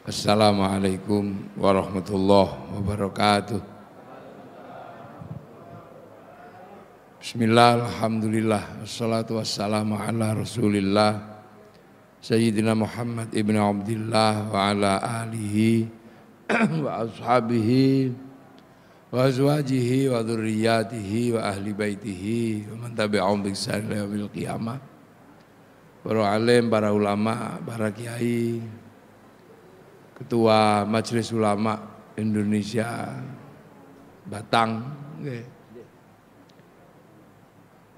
Assalamualaikum warahmatullahi wabarakatuh. Bismillah, alhamdulillah, wassalatu wassalamu ala rasulillah Sayyidina Muhammad ibn Abdillah wa ala alihi wa ashabihi wa azwajihi wa dhurriyyatihi wa ahli baitihi wa man tabi'ahum bi ihsan ila yaumil qiyamah. Para alim, para ulama, para kiai, Ketua Majelis Ulama Indonesia Batang,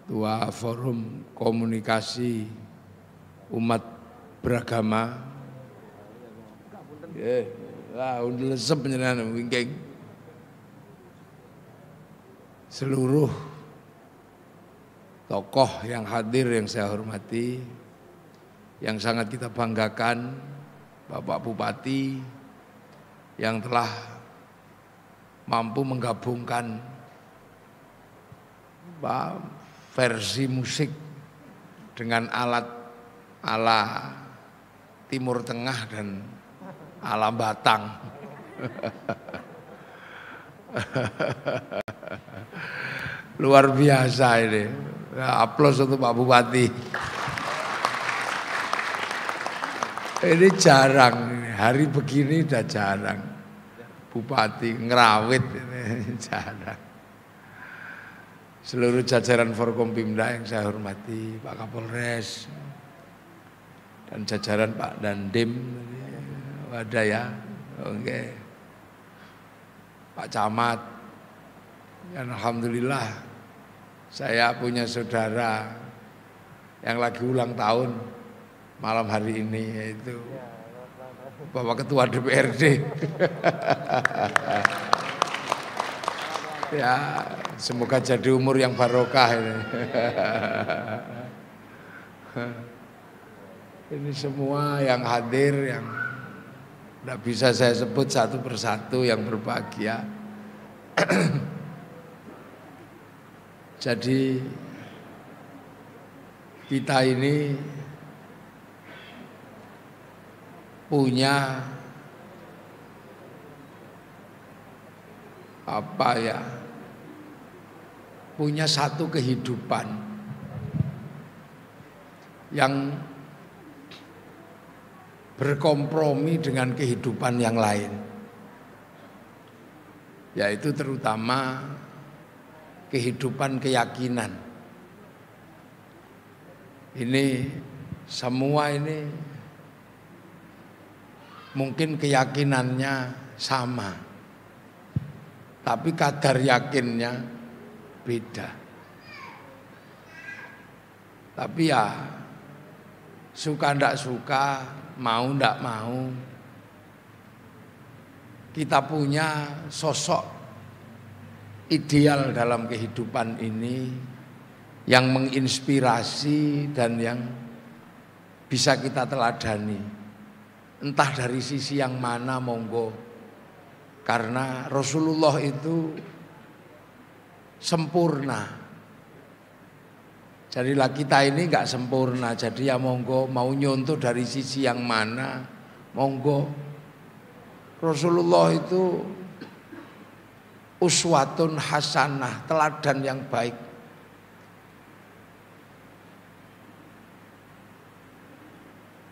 Ketua Forum Komunikasi Umat Beragama, lesep nyenengan wingking, seluruh tokoh yang hadir yang saya hormati, yang sangat kita banggakan, Bapak Bupati yang telah mampu menggabungkan versi musik dengan alat ala Timur Tengah dan ala Batang. Luar biasa ini. Aplaus untuk Pak Bupati. Ini jarang, hari begini udah jarang. Bupati ngerawit ini jarang. Seluruh jajaran Forkompimda yang saya hormati, Pak Kapolres dan jajaran Pak Dandim, ada ya, oke. Pak Camat, dan alhamdulillah saya punya saudara yang lagi ulang tahun malam hari ini, yaitu Bapak Ketua DPRD. Ya, semoga jadi umur yang barokah ini. Ini semua yang hadir, yang tidak bisa saya sebut satu persatu, yang berbahagia. Jadi kita ini punya punya satu kehidupan yang berkompromi dengan kehidupan yang lain, yaitu terutama kehidupan keyakinan. Ini semua ini mungkin keyakinannya sama, tapi kadar yakinnya beda. Tapi ya suka ndak suka, mau ndak mau, kita punya sosok ideal dalam kehidupan ini yang menginspirasi dan yang bisa kita teladani. Entah dari sisi yang mana, monggo. Karena Rasulullah itu sempurna. Jadilah kita ini enggak sempurna. Jadi ya monggo, mau nyontoh dari sisi yang mana, monggo. Rasulullah itu uswatun hasanah, teladan yang baik.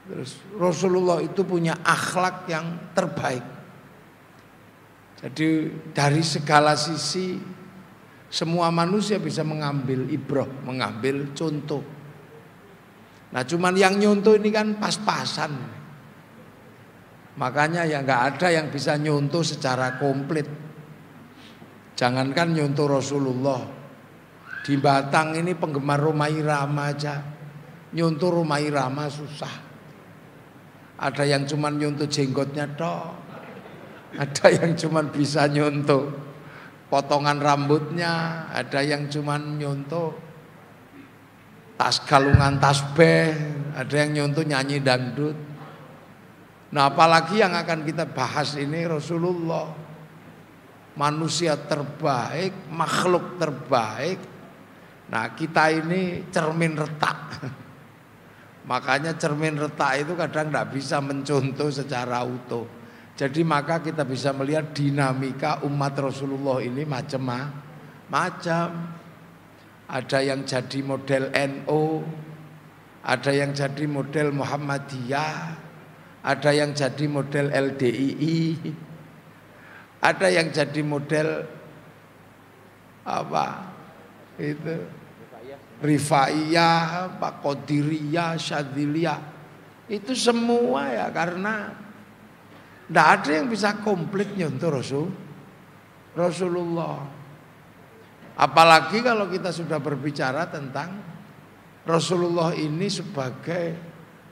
Terus Rasulullah itu punya akhlak yang terbaik. Jadi dari segala sisi semua manusia bisa mengambil ibrah, mengambil contoh. Nah cuman yang nyontoh ini kan pas-pasan. Makanya ya nggak ada yang bisa nyontoh secara komplit. Jangankan nyontoh Rasulullah, di Batang ini penggemar Rhoma Irama aja nyontoh Rhoma Irama susah. Ada yang cuman nyontoh jenggotnya tok, ada yang cuman bisa nyontoh potongan rambutnya, ada yang cuman nyontoh tas galungan tasbih, ada yang nyontoh nyanyi dangdut. Nah apalagi yang akan kita bahas ini Rasulullah, manusia terbaik, makhluk terbaik. Nah kita ini cermin retak. Makanya cermin retak itu kadang tidak bisa mencontoh secara utuh. Jadi maka kita bisa melihat dinamika umat Rasulullah ini macam-macam. Ada yang jadi model NU, ada yang jadi model Muhammadiyah, ada yang jadi model LDII, ada yang jadi model apa itu Rifaiyah, Qadiriyah, Syadziliyah. Itu semua ya karena tidak ada yang bisa komplit nyontoh Rasulullah. Apalagi kalau kita sudah berbicara tentang Rasulullah ini sebagai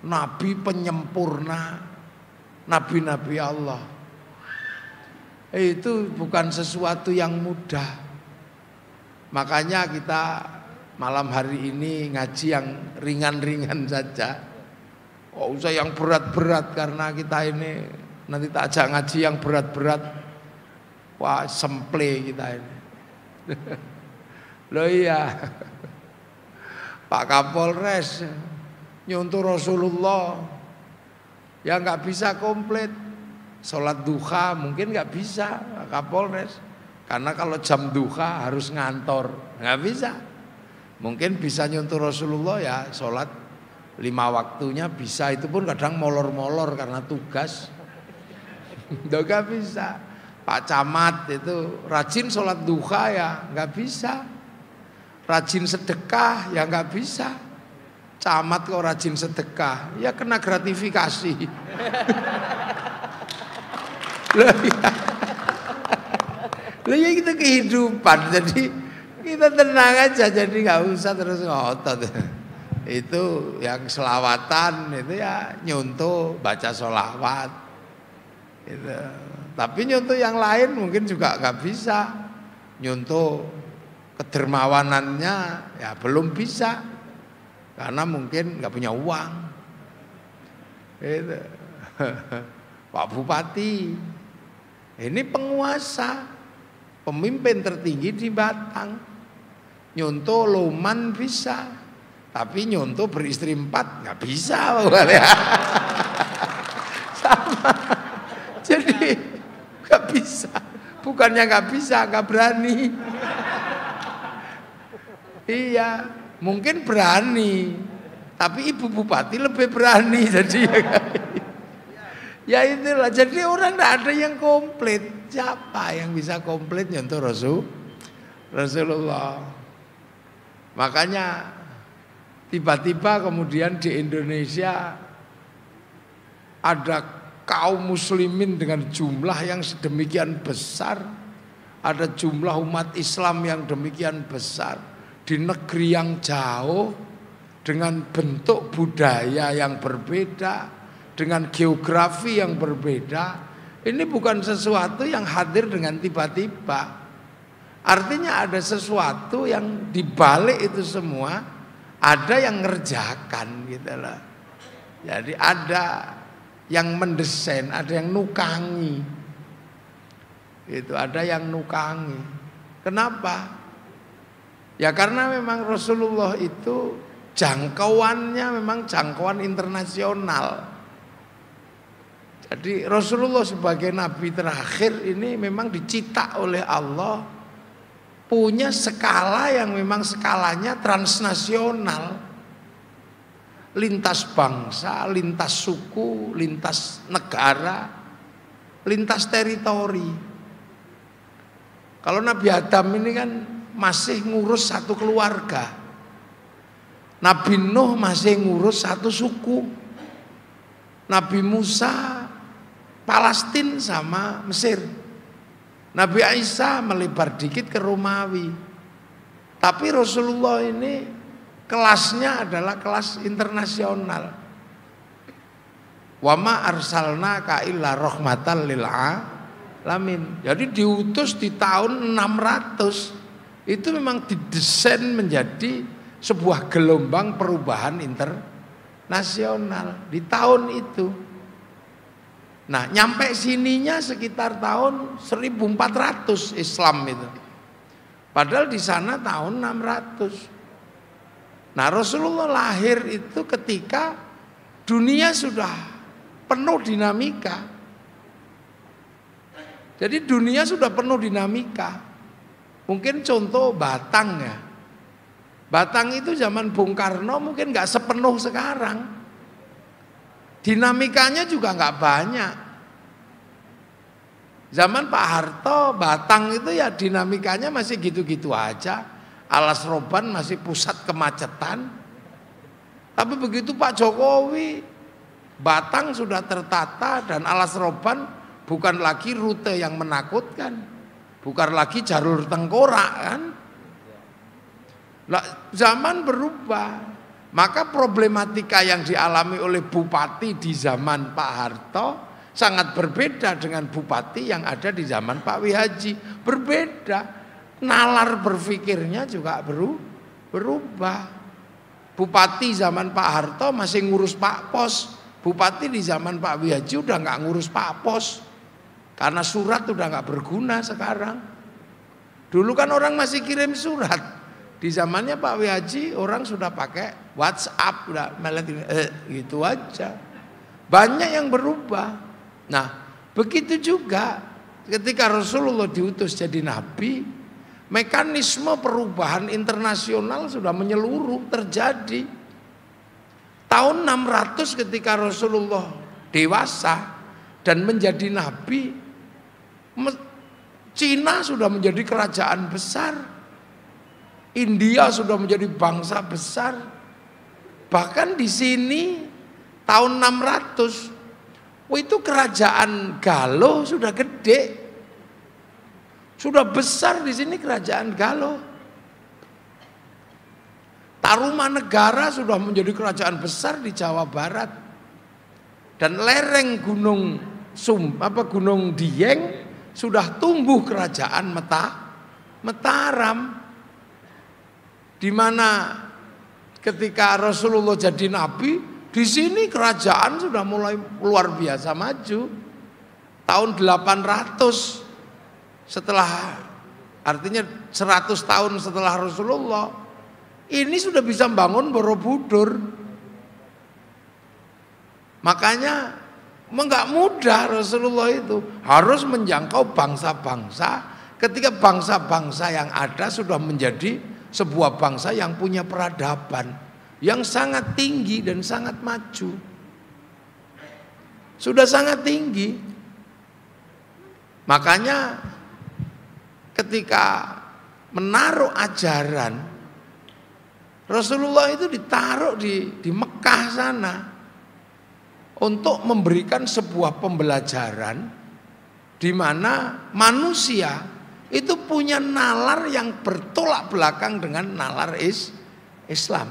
nabi penyempurna, nabi-nabi Allah. Itu bukan sesuatu yang mudah. Makanya kita malam hari ini ngaji yang ringan-ringan saja. Oh, usah yang berat-berat karena kita ini nanti tak ajak ngaji yang berat-berat. Wah, semple kita ini. Loh iya. Pak Kapolres nyontoh Rasulullah ya nggak bisa komplit. Sholat duha mungkin nggak bisa Pak Kapolres, karena kalau jam duha harus ngantor, nggak bisa. Mungkin bisa nyontoh Rasulullah ya sholat 5 waktunya bisa, itu pun kadang molor-molor karena tugas. Nggak bisa. Pak Camat itu rajin sholat duha ya nggak bisa. Rajin sedekah ya nggak bisa. Camat kok rajin sedekah ya kena gratifikasi. Loh ya itu kehidupan, jadi kita tenang aja, jadi nggak usah terus ngotot. Itu yang selawatan itu ya nyontoh baca sholawat gitu. Tapi nyontoh yang lain mungkin juga nggak bisa. Nyontoh kedermawanannya ya belum bisa karena mungkin nggak punya uang. Itu. Pak Bupati ini penguasa, pemimpin tertinggi di Batang. Nyontoh loman bisa, tapi nyontoh beristri 4 nggak bisa. Sama. Jadi nggak bisa. Bukannya nggak bisa, nggak berani. Iya, mungkin berani, tapi ibu bupati lebih berani. Jadi ya itulah. Jadi orang tidak ada yang komplit. Siapa yang bisa komplit nyontoh Rasulullah? Makanya tiba-tiba kemudian di Indonesia ada kaum muslimin dengan jumlah yang sedemikian besar, ada jumlah umat Islam yang demikian besar di negeri yang jauh dengan bentuk budaya yang berbeda, dengan geografi yang berbeda. Ini bukan sesuatu yang hadir dengan tiba-tiba. Artinya ada sesuatu yang dibalik itu semua, ada yang ngerjakan gitu loh. Jadi ada yang mendesain, ada yang nukangi. Itu ada yang nukangi. Kenapa? Ya karena memang Rasulullah itu jangkauannya memang jangkauan internasional. Jadi Rasulullah sebagai nabi terakhir ini memang dicipta oleh Allah, punya skala yang memang skalanya transnasional, lintas bangsa, lintas suku, lintas negara, lintas teritori. Kalau Nabi Adam ini kan masih ngurus satu keluarga, Nabi Nuh masih ngurus satu suku, Nabi Musa Palestina sama Mesir, Nabi Isa melebar dikit ke Romawi. Tapi Rasulullah ini kelasnya adalah kelas internasional. Wa ma arsalnaka illa rahmatan lil alamin. Jadi diutus di tahun 600. Itu memang didesain menjadi sebuah gelombang perubahan internasional di tahun itu. Nah, nyampe sininya sekitar tahun 1400 Islam itu. Padahal di sana tahun 600. Nah, Rasulullah lahir itu ketika dunia sudah penuh dinamika. Jadi dunia sudah penuh dinamika. Mungkin contoh Batang ya. Batang itu zaman Bung Karno mungkin nggak sepenuh sekarang. Dinamikanya juga nggak banyak. Zaman Pak Harto, Batang itu ya dinamikanya masih gitu-gitu aja. Alas Roban masih pusat kemacetan. Tapi begitu Pak Jokowi, Batang sudah tertata dan Alas Roban bukan lagi rute yang menakutkan, bukan lagi jalur tengkorak kan. Nah, zaman berubah, maka problematika yang dialami oleh bupati di zaman Pak Harto sangat berbeda dengan bupati yang ada di zaman Pak Wihaji. Berbeda, nalar berpikirnya juga berubah. Bupati zaman Pak Harto masih ngurus Pak Pos. Bupati di zaman Pak Wihaji udah nggak ngurus Pak Pos. Karena surat udah nggak berguna sekarang. Dulu kan orang masih kirim surat. Di zamannya Pak Wihaji orang sudah pakai WhatsApp, udah gitu aja. Banyak yang berubah. Nah, begitu juga ketika Rasulullah diutus jadi nabi, mekanisme perubahan internasional sudah menyeluruh terjadi. Tahun 600 ketika Rasulullah dewasa dan menjadi nabi, Cina sudah menjadi kerajaan besar, India sudah menjadi bangsa besar. Bahkan di sini tahun 600 itu kerajaan Galuh sudah gede, sudah besar di sini kerajaan Galuh. Tarumanegara sudah menjadi kerajaan besar di Jawa Barat. Dan lereng Gunung Dieng sudah tumbuh kerajaan Mataram. Di mana ketika Rasulullah jadi nabi, di sini kerajaan sudah mulai luar biasa maju. Tahun 800 setelah, artinya 100 tahun setelah Rasulullah, ini sudah bisa bangun Borobudur. Makanya enggak mudah Rasulullah itu harus menjangkau bangsa-bangsa ketika bangsa-bangsa yang ada sudah menjadi sebuah bangsa yang punya peradaban yang sangat tinggi dan sangat maju. Sudah sangat tinggi. Makanya ketika menaruh ajaran, Rasulullah itu ditaruh di Mekah sana untuk memberikan sebuah pembelajaran di mana manusia itu punya nalar yang bertolak belakang dengan nalar Islam,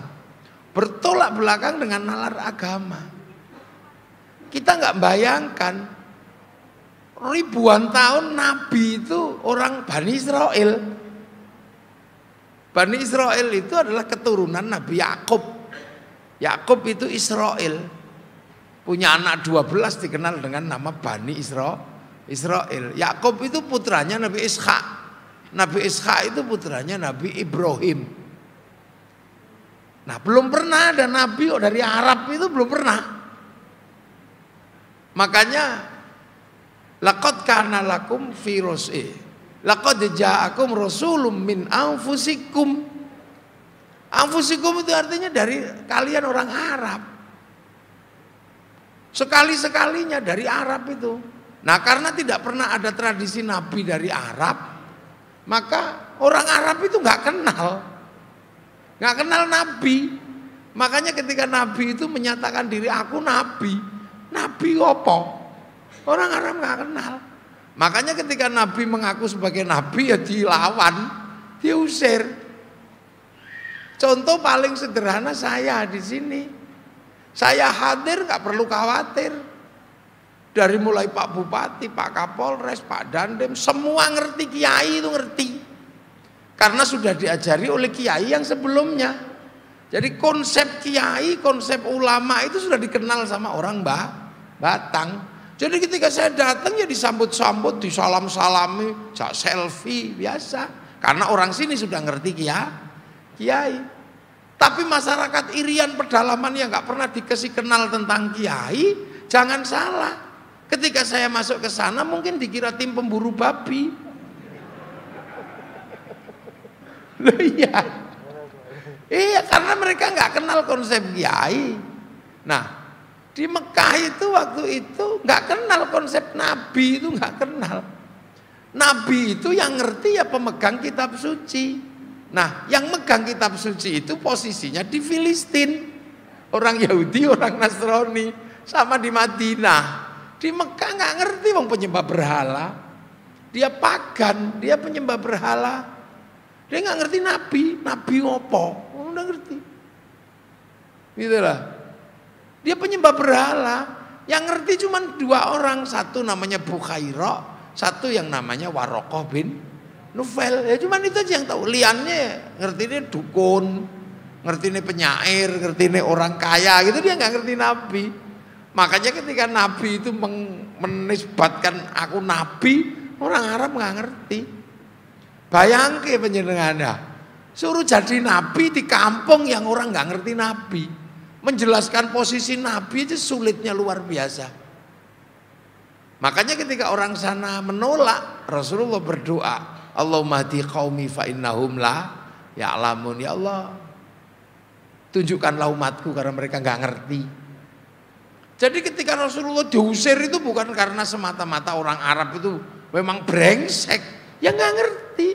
bertolak belakang dengan nalar agama. Kita nggak bayangkan ribuan tahun Nabi itu orang Bani Israel. Bani Israel itu adalah keturunan Nabi Yakub. Yakub itu Israel. Punya anak 12 dikenal dengan nama Bani Israel. Yakub itu putranya Nabi Ishak. Nabi Ishak itu putranya Nabi Ibrahim. Nah, belum pernah ada nabi dari Arab, itu belum pernah. Makanya laqad kana lakum fi laqad ja'akum rasulun min anfusikum. Anfusikum itu artinya dari kalian orang Arab. Sekali-sekalinya dari Arab itu. Nah, karena tidak pernah ada tradisi nabi dari Arab, maka orang Arab itu nggak kenal nabi. Makanya ketika nabi itu menyatakan diri, aku nabi apa? Orang Arab nggak kenal. Makanya ketika nabi mengaku sebagai nabi ya dilawan, diusir. Contoh paling sederhana saya di sini. Saya hadir nggak perlu khawatir. Dari mulai Pak Bupati, Pak Kapolres, Pak Dandim, semua ngerti, kiai itu ngerti. Karena sudah diajari oleh kiai yang sebelumnya. Jadi konsep kiai, konsep ulama itu sudah dikenal sama orang Batang. Jadi ketika saya datang ya disambut-sambut, disalam-salami, selfie biasa. Karena orang sini sudah ngerti kiai. Tapi masyarakat Irian pedalaman yang nggak pernah dikasih kenal tentang kiai, jangan salah. Ketika saya masuk ke sana mungkin dikira tim pemburu babi. Loh iya. Iya, karena mereka nggak kenal konsep kiai. Nah, di Mekah itu waktu itu nggak kenal konsep nabi, itu nggak kenal. Nabi itu yang ngerti ya pemegang kitab suci. Nah, yang megang kitab suci itu posisinya di Filistin. Orang Yahudi, orang Nasrani, sama di Madinah. Di Mekah nggak ngerti wong penyembah berhala. Dia pagan, dia penyembah berhala. Dia nggak ngerti nabi, nabi ngopo, nggak ngerti. Gitu lah. Dia penyembah berhala. Yang ngerti cuma 2 orang, satu namanya Bukhaira, satu yang namanya Warokoh bin Nufel. Ya cuman itu aja yang tahu. Liannya ngerti ini dukun, ngerti ini penyair, ngerti ini orang kaya gitu, dia nggak ngerti nabi. Makanya ketika nabi itu menisbatkan aku nabi, orang Arab nggak ngerti. Bayangke panjenengannya, suruh jadi nabi di kampung yang orang nggak ngerti nabi. Menjelaskan posisi nabi itu sulitnya luar biasa. Makanya ketika orang sana menolak, Rasulullah berdoa, Allahumma hdi qaumi fa innahum la ya'lamun. Ya Allah, tunjukkanlah umatku karena mereka nggak ngerti. Jadi ketika Rasulullah diusir itu bukan karena semata-mata orang Arab itu memang brengsek, ya nggak ngerti.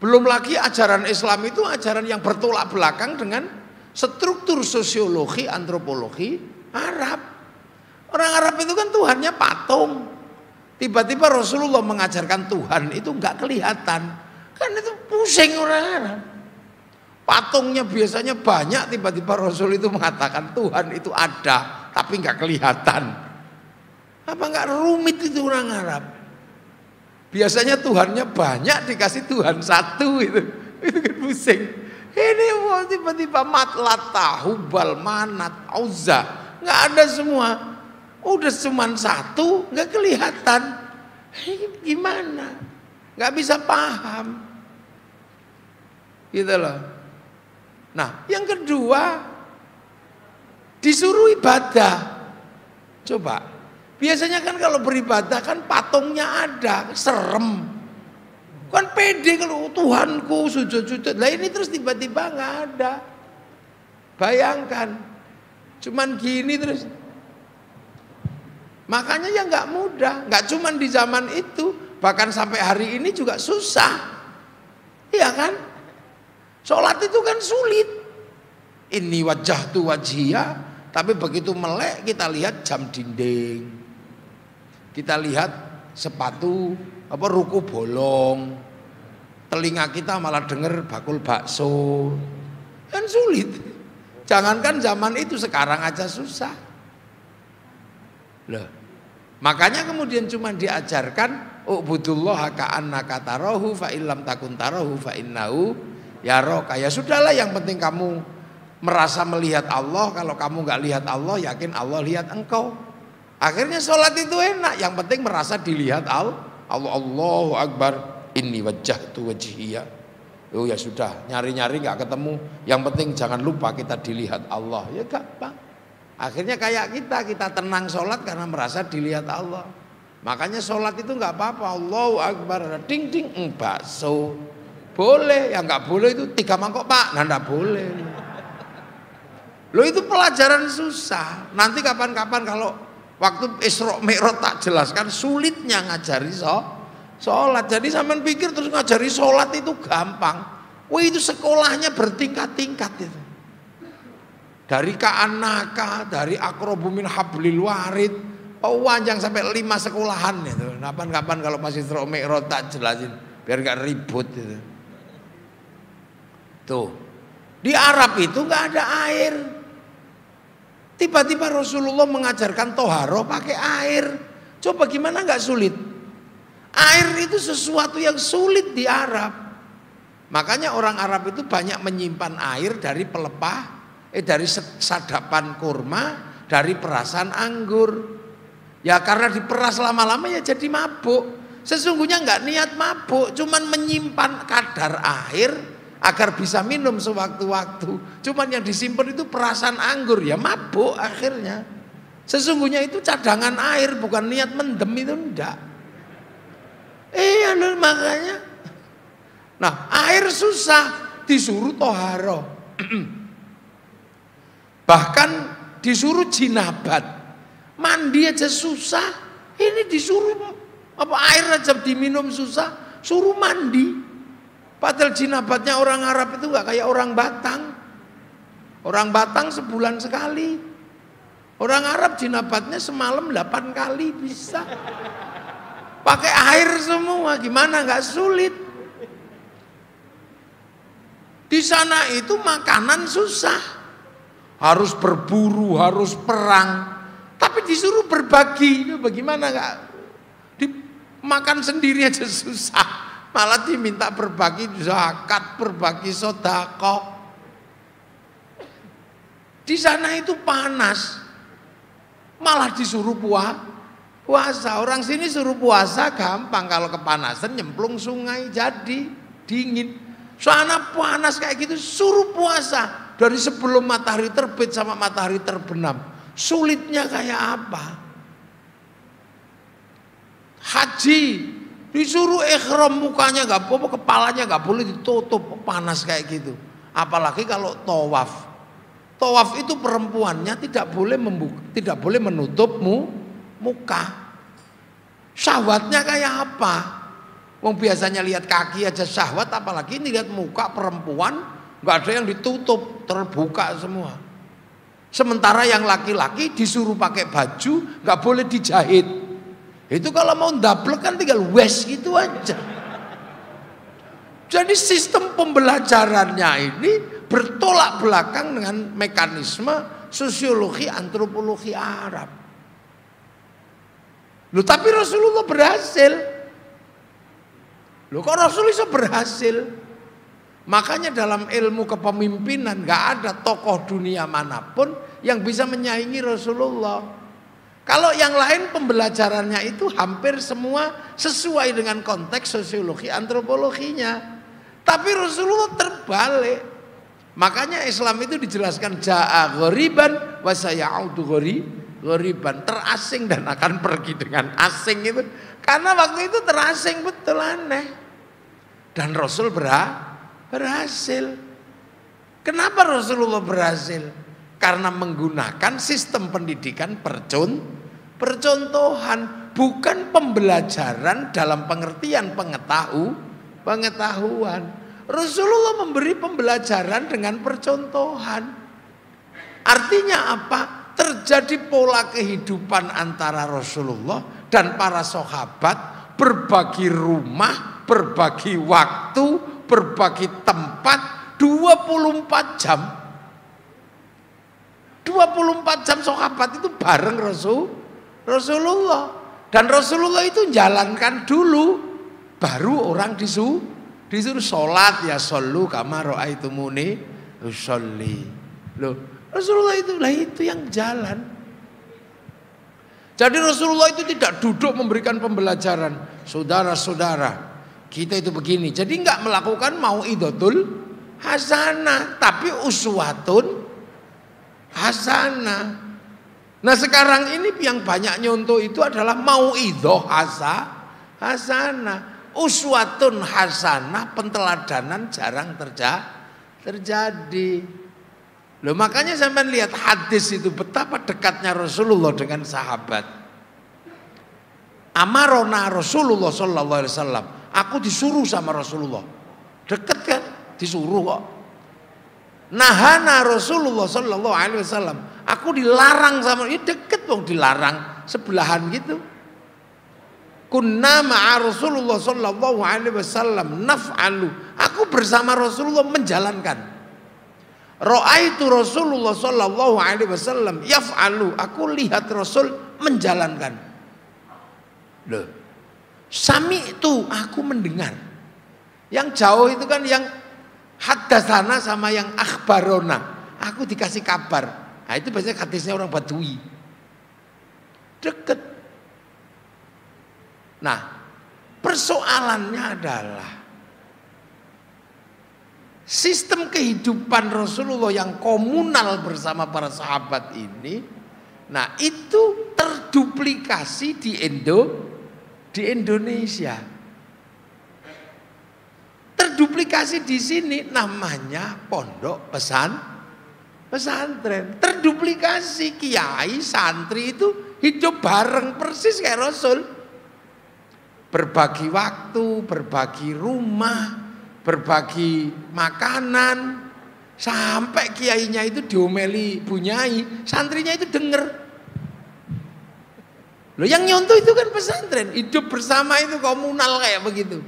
Belum lagi ajaran Islam itu ajaran yang bertolak belakang dengan struktur sosiologi, antropologi Arab. Orang Arab itu kan Tuhannya patung. Tiba-tiba Rasulullah mengajarkan Tuhan itu nggak kelihatan. Kan itu pusing orang Arab. Patungnya biasanya banyak, tiba-tiba Rasul itu mengatakan Tuhan itu ada, tapi nggak kelihatan. Apa nggak rumit itu orang Arab? Biasanya Tuhannya banyak, dikasih Tuhan satu itu kan pusing. Ini tiba-tiba Matlata, Hubal, Manat, Uzza, nggak ada semua. Udah cuman satu, nggak kelihatan. Gimana? Nggak bisa paham. Gitu loh. Nah, yang kedua disuruh ibadah. Coba, biasanya kan kalau beribadah kan patungnya ada, serem. Kan pede kalau Tuhanku sujud-sujud. Lah ini terus tiba-tiba nggak ada. Bayangkan, cuman gini terus. Makanya ya nggak mudah, nggak cuman di zaman itu, bahkan sampai hari ini juga susah, iya kan? Sholat itu kan sulit. Ini wajah tu wajhiyah, tapi begitu melek kita lihat jam dinding, kita lihat sepatu ruku bolong, telinga kita malah dengar bakul bakso, kan sulit. Jangankan zaman itu, sekarang aja susah. Loh. Makanya kemudian cuma diajarkan ubudullaha ka'annaka tarahu fa illam takun tarahu fa innahu yaraka. Ya sudahlah, yang penting kamu merasa melihat Allah. Kalau kamu nggak lihat Allah, yakin Allah lihat engkau. Akhirnya sholat itu enak, yang penting merasa dilihat Allah. Allahu Akbar, inni wajjahtu wajhiyya. Oh ya sudah, nyari-nyari nggak ketemu, yang penting jangan lupa kita dilihat Allah. Ya gampang. Akhirnya kayak kita tenang sholat karena merasa dilihat Allah. Makanya sholat itu nggak apa-apa. Allahu Akbar, ding ding, bakso boleh, yang nggak boleh itu 3 mangkok pak, nah nggak boleh. Lo itu pelajaran susah. Nanti kapan-kapan kalau waktu Isra Mi'raj tak jelaskan sulitnya ngajari sholat. Jadi sampean pikir terus ngajari sholat itu gampang. Wah itu sekolahnya bertingkat-tingkat itu. Dari ka'annaka, dari aqrabu min hablil warid, panjang sampai 5 sekolahan itu. Kapan-kapan kalau masih Isra Mi'raj tak jelasin biar gak ribut itu. Tuh. Di Arab itu nggak ada air. Tiba-tiba Rasulullah mengajarkan toharoh pakai air. Coba gimana nggak sulit? Air itu sesuatu yang sulit di Arab. Makanya orang Arab itu banyak menyimpan air dari pelepah, dari sadapan kurma, dari perasan anggur. Ya karena diperas lama-lama ya jadi mabuk. Sesungguhnya nggak niat mabuk, cuman menyimpan kadar air agar bisa minum sewaktu-waktu. Cuman yang disimpan itu perasan anggur, ya mabuk akhirnya. Sesungguhnya itu cadangan air, bukan niat mendem, itu enggak. Makanya. Nah, air susah, disuruh toharo. Bahkan disuruh jinabat. Mandi aja susah, ini disuruh air aja diminum susah, suruh mandi. Padahal jinabatnya orang Arab itu enggak kayak orang Batang. Orang Batang sebulan sekali. Orang Arab jinabatnya semalam 8 kali bisa. Pakai air semua, gimana, nggak sulit. Di sana itu makanan susah. Harus berburu, harus perang. Tapi disuruh berbagi, itu bagaimana nggak? Makan sendiri aja susah. Malah diminta berbagi zakat, berbagi sedekah. Di sana itu panas. Malah disuruh puasa. Orang sini suruh puasa gampang, kalau kepanasan nyemplung sungai jadi dingin. Sana panas kayak gitu suruh puasa dari sebelum matahari terbit sama matahari terbenam. Sulitnya kayak apa? Haji disuruh ikhram, mukanya nggak apa-apa, kepalanya nggak boleh ditutup, panas kayak gitu. Apalagi kalau tawaf. Tawaf itu perempuannya tidak boleh menutup muka. Syahwatnya kayak apa? Wong biasanya lihat kaki aja syahwat, apalagi ini lihat muka perempuan, nggak ada yang ditutup, terbuka semua. Sementara yang laki-laki disuruh pakai baju, nggak boleh dijahit. Itu kalau mau ndablek kan tinggal wes gitu aja. Jadi sistem pembelajarannya ini bertolak belakang dengan mekanisme sosiologi antropologi Arab. Loh, tapi Rasulullah berhasil. Loh, kok Rasulullah berhasil? Makanya dalam ilmu kepemimpinan gak ada tokoh dunia manapun yang bisa menyaingi Rasulullah. Kalau yang lain pembelajarannya itu hampir semua sesuai dengan konteks sosiologi antropologinya. Tapi Rasulullah terbalik. Makanya Islam itu dijelaskan ja'a ghoriban wa sayaudu ghoriban, terasing dan akan pergi dengan asing itu. Karena waktu itu terasing betul, aneh. Dan Rasul berhasil. Kenapa Rasulullah berhasil? Karena menggunakan sistem pendidikan percontohan, bukan pembelajaran dalam pengertian pengetahuan. Rasulullah memberi pembelajaran dengan percontohan. Artinya apa? Terjadi pola kehidupan antara Rasulullah dan para sahabat, berbagi rumah, berbagi waktu, berbagi tempat 24 jam. 24 jam sahabat itu bareng Rasulullah. Dan Rasulullah itu jalankan dulu, baru orang disuruh sholat, ya shollu kama ra'aitumuni usolli. Loh, Rasulullah itu yang jalan. Jadi Rasulullah itu tidak duduk memberikan pembelajaran. Saudara-saudara, kita itu begini. Jadi enggak melakukan mau'idatul hasanah, tapi uswatun hasanah. Nah, sekarang ini yang banyak nyontoh itu adalah mau'idah hasanah. Uswatun hasanah, penteladanan jarang terjadi. Loh, makanya sampean lihat hadis itu betapa dekatnya Rasulullah dengan sahabat. Amarona Rasulullah sallallahu alaihi wasallam. Aku disuruh sama Rasulullah. Dekat kan? Disuruh kok. Nahana Rasulullah sallallahu alaihi wasallam. Aku dilarang sama, ya deket dong, dilarang sebelahan gitu. Kunna ma'a Rasulullah sallallahu alaihi wasallam naf'alu. Aku bersama Rasulullah menjalankan. Ra'aitu Rasulullah sallallahu alaihi wasallam yaf'alu. Aku lihat Rasul menjalankan. Loh. Sami itu aku mendengar. Yang jauh itu kan yang haddatsana sama yang akhbarona. Aku dikasih kabar. Nah, itu biasanya hadisnya orang Badui. Deket. Nah, persoalannya adalah sistem kehidupan Rasulullah yang komunal bersama para sahabat ini Nah, itu terduplikasi di Indonesia. Terduplikasi di sini namanya pondok pesantren. Terduplikasi, kiai santri itu hidup bareng persis kayak Rasul. Berbagi waktu, berbagi rumah, berbagi makanan. Sampai kiainya itu diomeli bunyai, santrinya itu denger. Loh, yang nyontoh itu kan pesantren, hidup bersama itu komunal kayak begitu.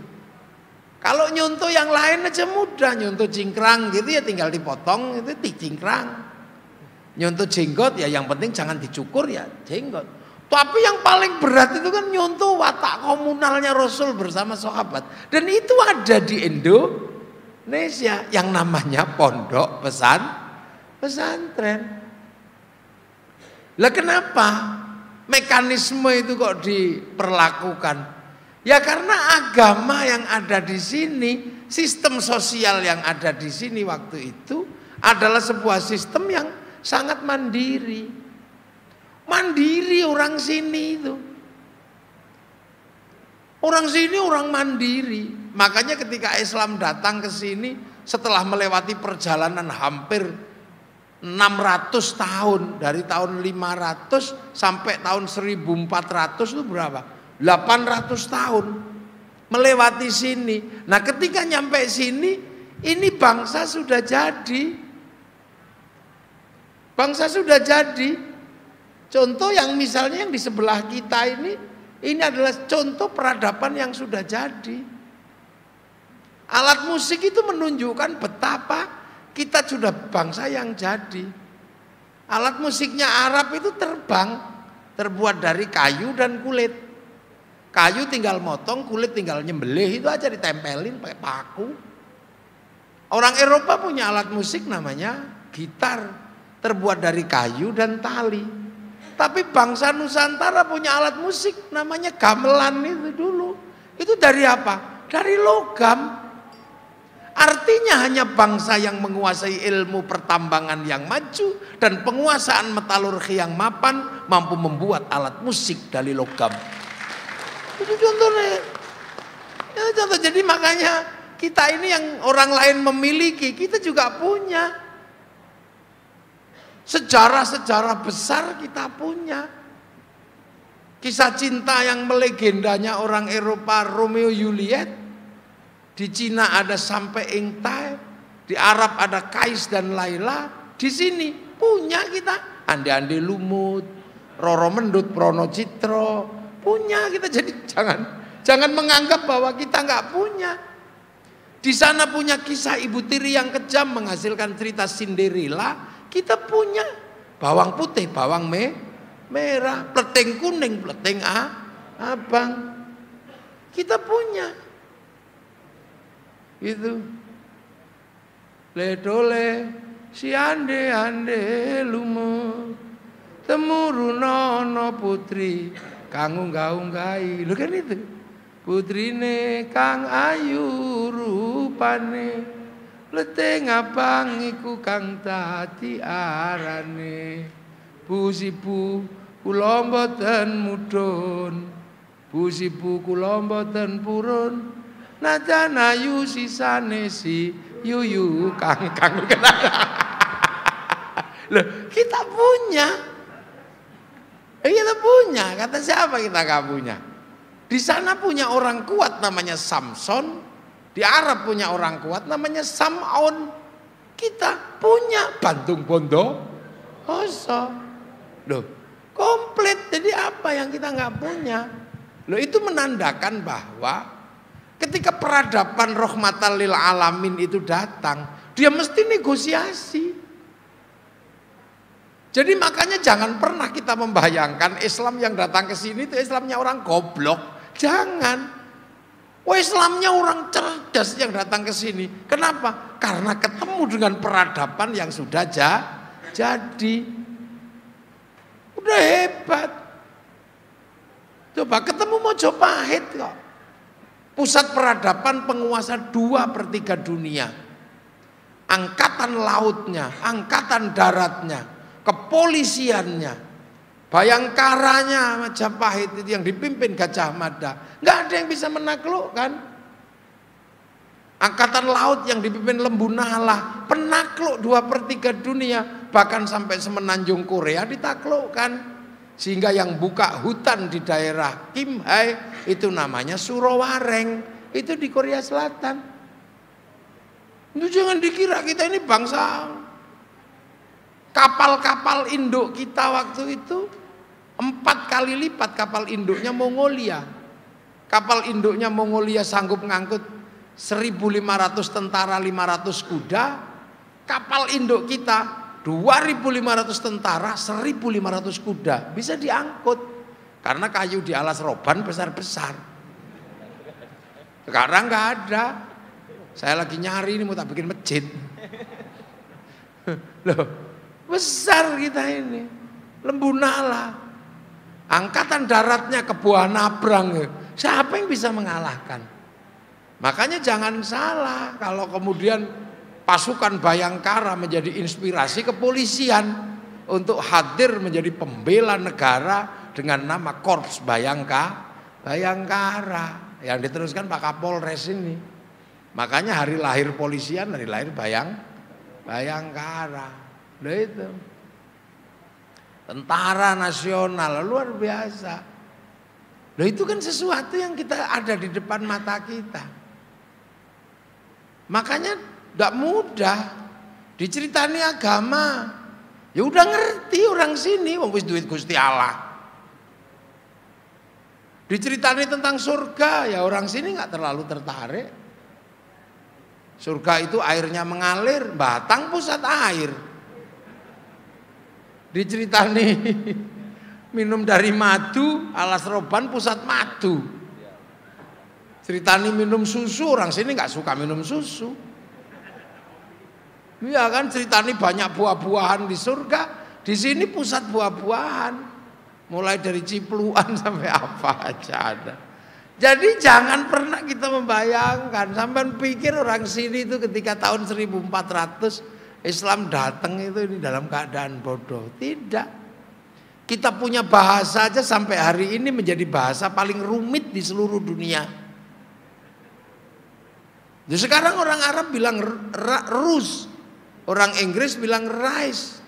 Kalau nyontoh yang lain aja mudah, nyontoh cingkrang gitu ya tinggal dipotong itu cingkrang. Nyontoh jenggot ya yang penting jangan dicukur ya jenggot. Tapi yang paling berat itu kan nyontoh watak komunalnya Rasul bersama sahabat. Dan itu ada di Indonesia yang namanya pondok pesantren. Lah kenapa mekanisme itu kok diperlakukan? Ya karena agama yang ada di sini, sistem sosial yang ada di sini waktu itu adalah sebuah sistem yang sangat mandiri. Mandiri orang sini itu. Orang sini orang mandiri. Makanya ketika Islam datang ke sini setelah melewati perjalanan hampir 600 tahun, dari tahun 500 sampai tahun 1400 itu berapa? 800 tahun melewati sini. Nah, ketika nyampe sini, ini bangsa sudah jadi. Bangsa sudah jadi. Contoh yang misalnya yang di sebelah kita ini adalah contoh peradaban yang sudah jadi. Alat musik itu menunjukkan betapa kita sudah bangsa yang jadi. Alat musiknya Arab itu terbang, terbuat dari kayu dan kulit. Kayu tinggal motong, kulit tinggal nyembelih, itu aja ditempelin pakai paku. Orang Eropa punya alat musik namanya gitar, terbuat dari kayu dan tali. Tapi bangsa Nusantara punya alat musik namanya gamelan itu dulu. Itu dari apa? Dari logam. Artinya hanya bangsa yang menguasai ilmu pertambangan yang maju dan penguasaan metalurgi yang mapan mampu membuat alat musik dari logam. Itu contohnya. Ya, contoh. Jadi makanya kita ini yang orang lain memiliki, kita juga punya. Sejarah-sejarah besar kita punya. Kisah cinta yang melegendanya orang Eropa, Romeo Juliet. Di Cina ada Sampai Ingtai, di Arab ada Kais dan Laila. Di sini punya kita. Andi-andi Lumut, Roro Mendut, Prono Citro. Punya kita, jadi jangan menganggap bahwa kita nggak punya. Di sana punya kisah ibu tiri yang kejam menghasilkan cerita Cinderella. Kita punya bawang putih, bawang merah, pleteng kuning, pleteng abang. Kita punya. Itu. Ledole si ande lumut temurunono putri kang unggah-unggahi. Lho kan itu. Putrine kang ayu rupane, leteng abang iku kang dadi arane. Busibu kula mboten mudhun, busibu kula mboten purun, najan ayu sisane si yuyu kang. Loh, kita punya. Kita punya, kata siapa kita gak punya? Di sana punya orang kuat namanya Samson, di Arab punya orang kuat namanya Sam'on. Kita punya Bantung Bondowoso. Loh, komplit. Jadi apa yang kita nggak punya? Loh, itu menandakan bahwa ketika peradaban rahmatan lil alamin itu datang, dia mesti negosiasi. Jadi makanya jangan pernah kita membayangkan Islam yang datang ke sini itu Islamnya orang goblok. Jangan. Wah, Islamnya orang cerdas yang datang ke sini. Kenapa? Karena ketemu dengan peradaban yang sudah jadi. Udah hebat. Coba ketemu Mojopahit kok. Pusat peradaban penguasa 2/3 dunia. Angkatan lautnya, angkatan daratnya, kepolisiannya, Bayangkaranya Majapahit itu yang dipimpin Gajah Mada, nggak ada yang bisa menaklukkan. Angkatan laut yang dipimpin Lembu Nala penakluk 2/3 dunia, bahkan sampai semenanjung Korea ditaklukkan. Sehingga yang buka hutan di daerah Kimhae itu namanya Surowareng, itu di Korea Selatan. Itu jangan dikira kita ini bangsa. Kapal-kapal induk kita waktu itu 4 kali lipat kapal induknya Mongolia. Kapal induknya Mongolia sanggup ngangkut 1.500 tentara, 500 kuda. Kapal induk kita 2.500 tentara, 1.500 kuda bisa diangkut karena kayu di alas roban besar-besar. Sekarang nggak ada. Saya lagi nyari ini mau tak bikin masjid. Loh, besar kita ini. Lembu Nala. Angkatan daratnya ke Buah Nabrang. Siapa yang bisa mengalahkan? Makanya jangan salah kalau kemudian pasukan Bayangkara menjadi inspirasi kepolisian untuk hadir menjadi pembela negara dengan nama Korps Bayangkara yang diteruskan Pak Kapolres ini. Makanya hari lahir polisian, hari lahir Bayangkara. Loh itu. Tentara nasional luar biasa. Loh itu kan sesuatu yang kita ada di depan mata kita. Makanya tidak mudah diceritani agama. Ya udah ngerti orang sini, wong wis duit Gusti Allah. Diceritani tentang surga, ya orang sini nggak terlalu tertarik. Surga itu airnya mengalir, batang pusat air. Diceritani minum dari madu, alas roban pusat madu. Ceritani minum susu, orang sini nggak suka minum susu. Iya kan, ceritani banyak buah-buahan di surga, di sini pusat buah-buahan, mulai dari cipluan sampai apa aja ada. Jadi jangan pernah kita membayangkan, sampai pikir orang sini itu ketika tahun 1400 Islam datang itu ini dalam keadaan bodoh. Tidak. Kita punya bahasa aja sampai hari ini menjadi bahasa paling rumit di seluruh dunia. Jadi sekarang orang Arab bilang rus, orang Inggris bilang rice.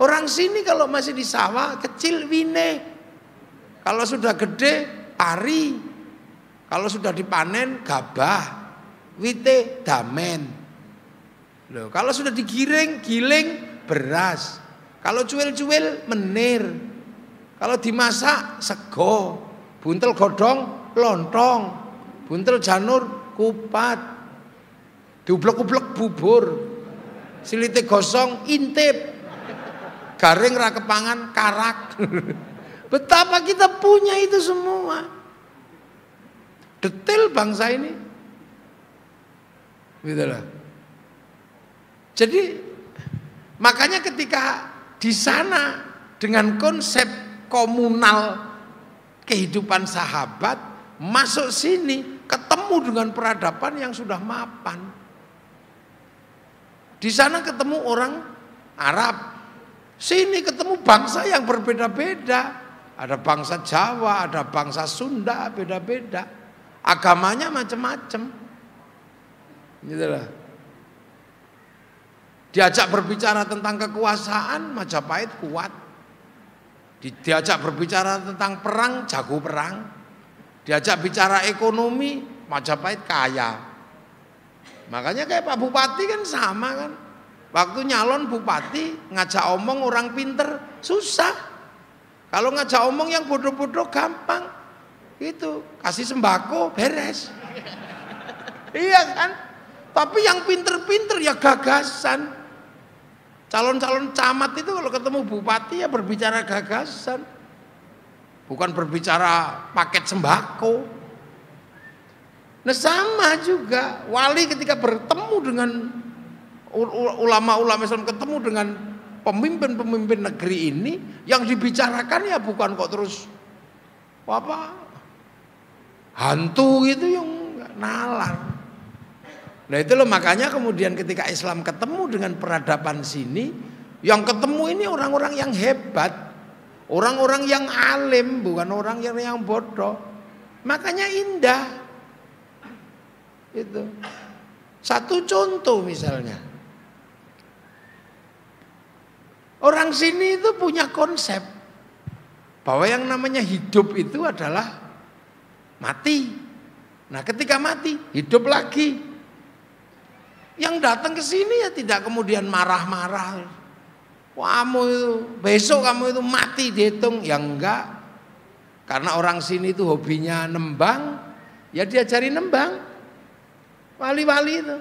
Orang sini kalau masih di sawah kecil wine, kalau sudah gede pari. Kalau sudah dipanen gabah, wite damen. Loh, kalau sudah digiring, giling beras. Kalau cuil-cuil menir. Kalau dimasak sego, buntel godong lontong, buntel janur kupat, diublek-ublek bubur, silite gosong intip, garing ra kepangan karak. Betapa kita punya itu semua. Detail bangsa ini, gitu lah. Jadi makanya ketika di sana dengan konsep komunal kehidupan sahabat masuk sini ketemu dengan peradaban yang sudah mapan. Di sana ketemu orang Arab, sini ketemu bangsa yang berbeda-beda. Ada bangsa Jawa, ada bangsa Sunda, beda-beda. Agamanya macam-macam, gitulah. Diajak berbicara tentang kekuasaan, Majapahit kuat. Diajak berbicara tentang perang, jago perang. Diajak bicara ekonomi, Majapahit kaya. Makanya kayak Pak Bupati kan sama kan. Waktu nyalon bupati ngajak omong orang pinter susah. Kalau ngajak omong yang bodoh-bodoh gampang. Itu kasih sembako beres. Iya kan? Tapi yang pinter-pinter ya gagasan. Calon-calon camat itu kalau ketemu bupati ya berbicara gagasan. Bukan berbicara paket sembako. Nah sama juga wali ketika bertemu dengan ulama-ulama Islam, ketemu dengan pemimpin-pemimpin negeri ini, yang dibicarakan ya bukan kok terus apa hantu gitu yang nalar. Nah itu loh, makanya kemudian ketika Islam ketemu dengan peradaban sini, yang ketemu ini orang-orang yang hebat, Orang-orang yang alim, bukan orang yang bodoh. Makanya indah. Itu. Satu contoh misalnya. Orang sini itu punya konsep bahwa yang namanya hidup itu adalah mati. Nah, ketika mati, hidup lagi. Yang datang ke sini ya tidak kemudian marah-marah. Kamu itu besok kamu itu mati dihitung, ya enggak. Karena orang sini itu hobinya nembang, ya diajari nembang. Wali-wali itu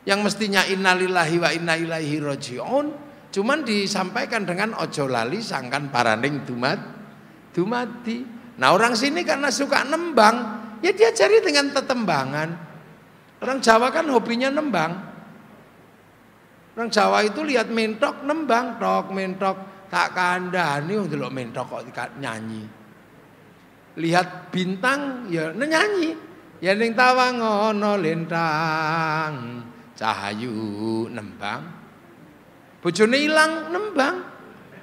yang mestinya innalillahi wa inna ilaihi rajiun, cuman disampaikan dengan ojo lali sangkan paraning dumadi. Nah, orang sini karena suka nembang, ya diajari dengan tetembangan. Orang Jawa kan hobinya nembang. Orang Jawa itu lihat mentok nembang, tok mentok tak kandhani ndelok mentok kok nyanyi. Lihat bintang ya nyanyi. Ya ning tawang ana lintang, cahayu nembang. Bojone ilang nembang,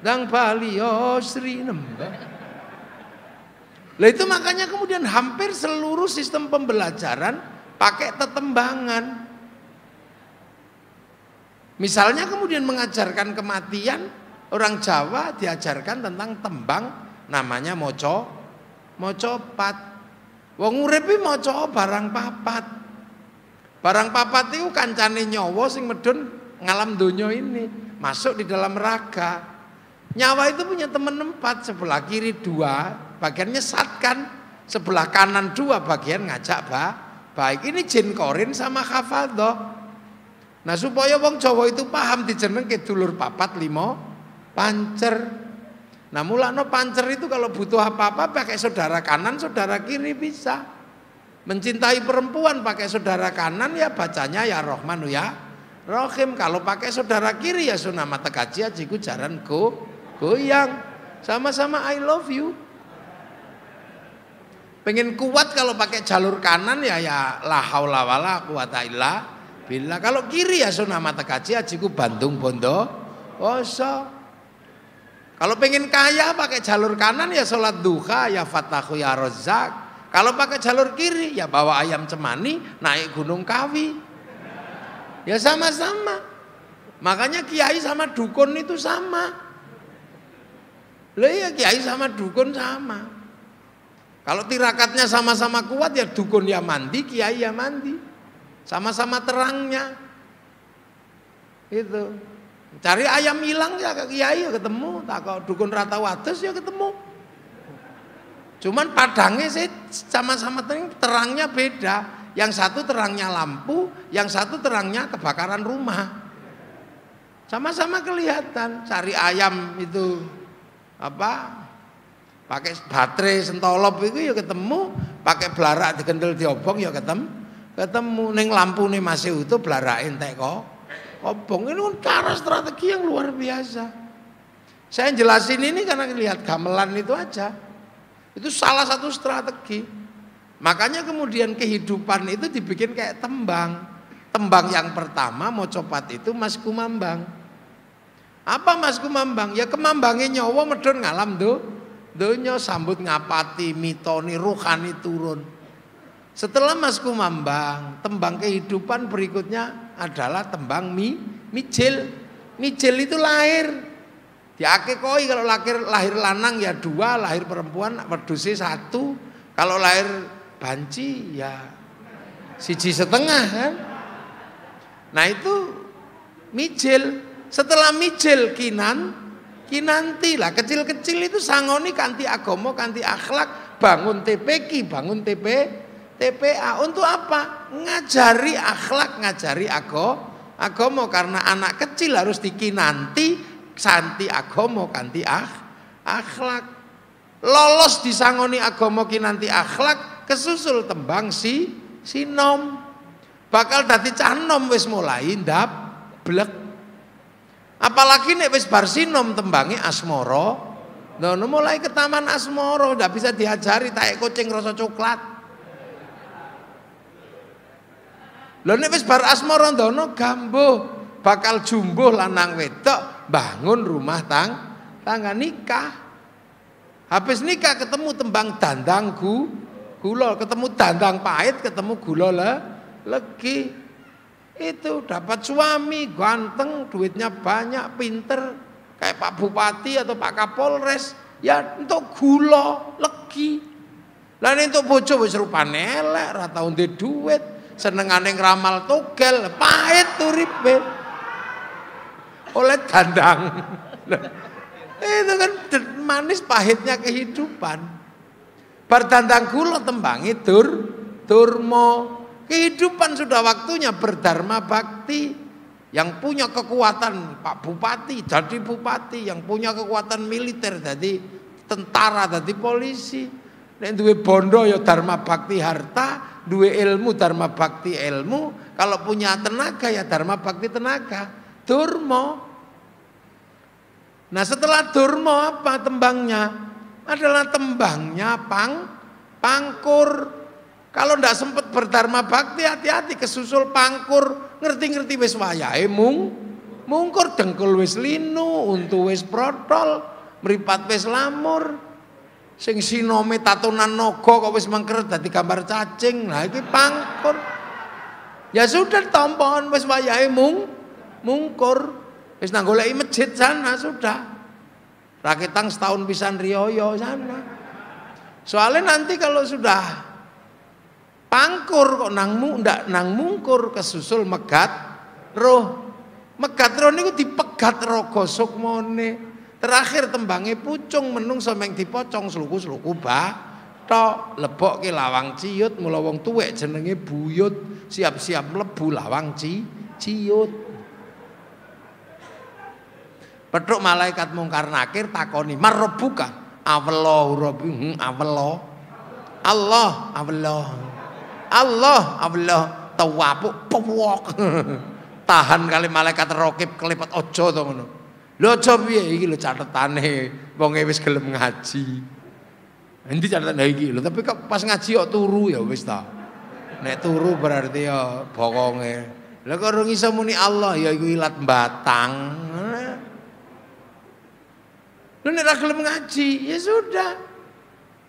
ndang bali Sri nembang. Lah itu makanya kemudian hampir seluruh sistem pembelajaran pakai tetembangan. Misalnya kemudian mengajarkan kematian, orang Jawa diajarkan tentang tembang namanya mocopat. Wong urip iki maca barang papat. Barang papat itu kancane nyawa sing medun ngalam donya ini, masuk di dalam raga. Nyawa itu punya teman 4, sebelah kiri 2, bagian nyesatkan, sebelah kanan 2, bagian ngajak baik. Ini jin korin sama hafadhah. Nah, supaya wong Jawa itu paham dijenengke dulur papat 5 pancer. Nah, mulakno pancer itu kalau butuh apa-apa pakai saudara kanan, saudara kiri bisa. Mencintai perempuan pakai saudara kanan ya bacanya ya Rahmanu ya Rahim. Kalau pakai saudara kiri ya sunama tekaji ajiku jaran goyang. Sama-sama I love you. Pengen kuat kalau pakai jalur kanan ya la haula wala quwata illa billah. Kalau kiri ya sunama tekaji ajiku Bandung Bondo Woso. Kalau pengen kaya pakai jalur kanan ya sholat duha ya Fatahu ya Rozak. Kalau pakai jalur kiri ya bawa ayam cemani naik Gunung Kawi. Ya sama-sama. Makanya kiai sama dukun itu sama. Lah ya kiai sama dukun sama. Kalau tirakatnya sama-sama kuat ya dukun ya mandi, kiai ya mandi. Sama-sama terangnya. Itu. Cari ayam hilang ya ke kiai ya ketemu, tak kok dukun rata wates ya ketemu. Cuman padangnya sih sama-sama terangnya beda. Yang satu terangnya lampu, yang satu terangnya kebakaran rumah. Sama-sama kelihatan. Cari ayam itu pakai baterai sentolop itu ya ketemu, pakai belarak digendel diobong ya ketemu. Ning lampu nih masih utuh, belarak entek kok. Obong ini kan cara strategi yang luar biasa. Saya jelasin ini karena lihat gamelan itu aja. Itu salah satu strategi. Makanya kemudian kehidupan itu dibikin kayak tembang. Tembang yang pertama mocopat itu Mas Kumambang. Apa Mas Kumambang? Ya kemambangnya nyawa medon ngalam donya sambut ngapati mitoni ruhani turun. Setelah Mas Kumambang, tembang kehidupan berikutnya adalah tembang mijil. Mijil itu lahir. Diakekoi kalau lahir lanang ya 2, lahir perempuan wedhuse 1. Kalau lahir banci ya 1,5 kan. Nah itu mijil. Setelah mijil kinanti lah. Kecil-kecil itu sangoni kanthi agama, kanthi akhlak, bangun TPQ, bangun TPA. Untuk apa? Ngajari akhlak, ngajari agama. Karena anak kecil harus dikinanti santi agama kanthi akhlak. Lolos disangoni agama kinanti akhlak, kesusul tembang sinom. Bakal dadi cah nom wis mulai ndablek. Apalagi nek wis bar sinom tembange asmara. Nah, mulai ke taman asmara ndak bisa diajari taek kucing rasa coklat. Lho nek wis bar asmara ndono gambuh, bakal jumbuh lanang wedok bangun rumah tangga nikah. Habis nikah ketemu tembang dandang gula, ketemu dandang pahit, ketemu gula legi. Itu dapat suami ganteng, duitnya banyak, pinter, kayak Pak Bupati atau Pak Kapolres, ya untuk gula legi. Lah untuk bojo wis rupane elek, ora tau ndek duit, senengane ngramal togel, pahit uripe. Oleh dandang. Itu kan manis pahitnya kehidupan. Berdandang gula tembangi durmo. Kehidupan sudah waktunya berdharma bakti. Yang punya kekuatan Pak Bupati jadi bupati, yang punya kekuatan militer jadi tentara, jadi polisi. Nek duwe bondo ya dharma bakti harta, duwe ilmu dharma bakti ilmu, kalau punya tenaga ya dharma bakti tenaga. Durmo. Nah setelah durmo apa tembangnya? Adalah tembangnya pangkur. Kalau ndak sempat berdharma bakti, hati-hati kesusul pangkur. Ngerti-ngerti wis wayahe mungkur, dengkul wis linu, untu wis protol, mripat wis lamur. Sing sinome tatunan naga kok wis mengkeret dadi gambar cacing. Nah iki pangkur. Ya sudah tompon wis wayahe mungkur. Wis nang goleki masjid sana sudah. Rakitang setahun pisan riyo sana. Soalnya nanti kalau sudah pangkur kok ndak nang mungkur kesusul megat roh. Megat roh niku dipegat raga sukmane. Terakhir tembange pucung menungso meng dipocong sluku-sluku tok lebokke lawang ciut, mula wong tuwek jenenge buyut, siap-siap mlebu lawang ciut. Petruk malaikat mungkar nakir takoni marbuka awallahu rabbi Allah tawapuk pewok. Tahan kali malaikat rokib kelipet ojo to ngono. Lho aja piye iki lho catetane wong wis gelem ngaji. Endi catetane iki lho, tapi kok pas ngaji kok turu ya wis ta. Nek turu berarti ya bokonge. Lah kok ora iso muni Allah ya iku ilat batang. Lu nek gelem ngaji, ya sudah.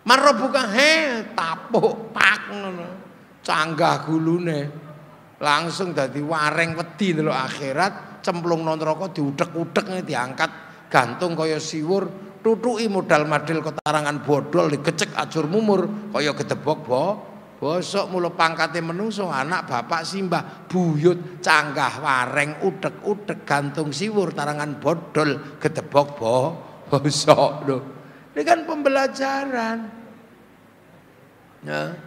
Marbuka tapuk pak ngono. Canggah gulune. Langsung dadi wareng wedi delok akhirat, cemplung nang neraka diudek-udek diangkat gantung kaya siwur, tutuki modal madil ketarangan bodol digecek ajur mumur kaya gedebok bosok mula pangkate menungso anak bapak simbah buyut canggah wareng udek-udek gantung siwur tarangan bodol gedebok bosok loh. Ini kan pembelajaran. Ya.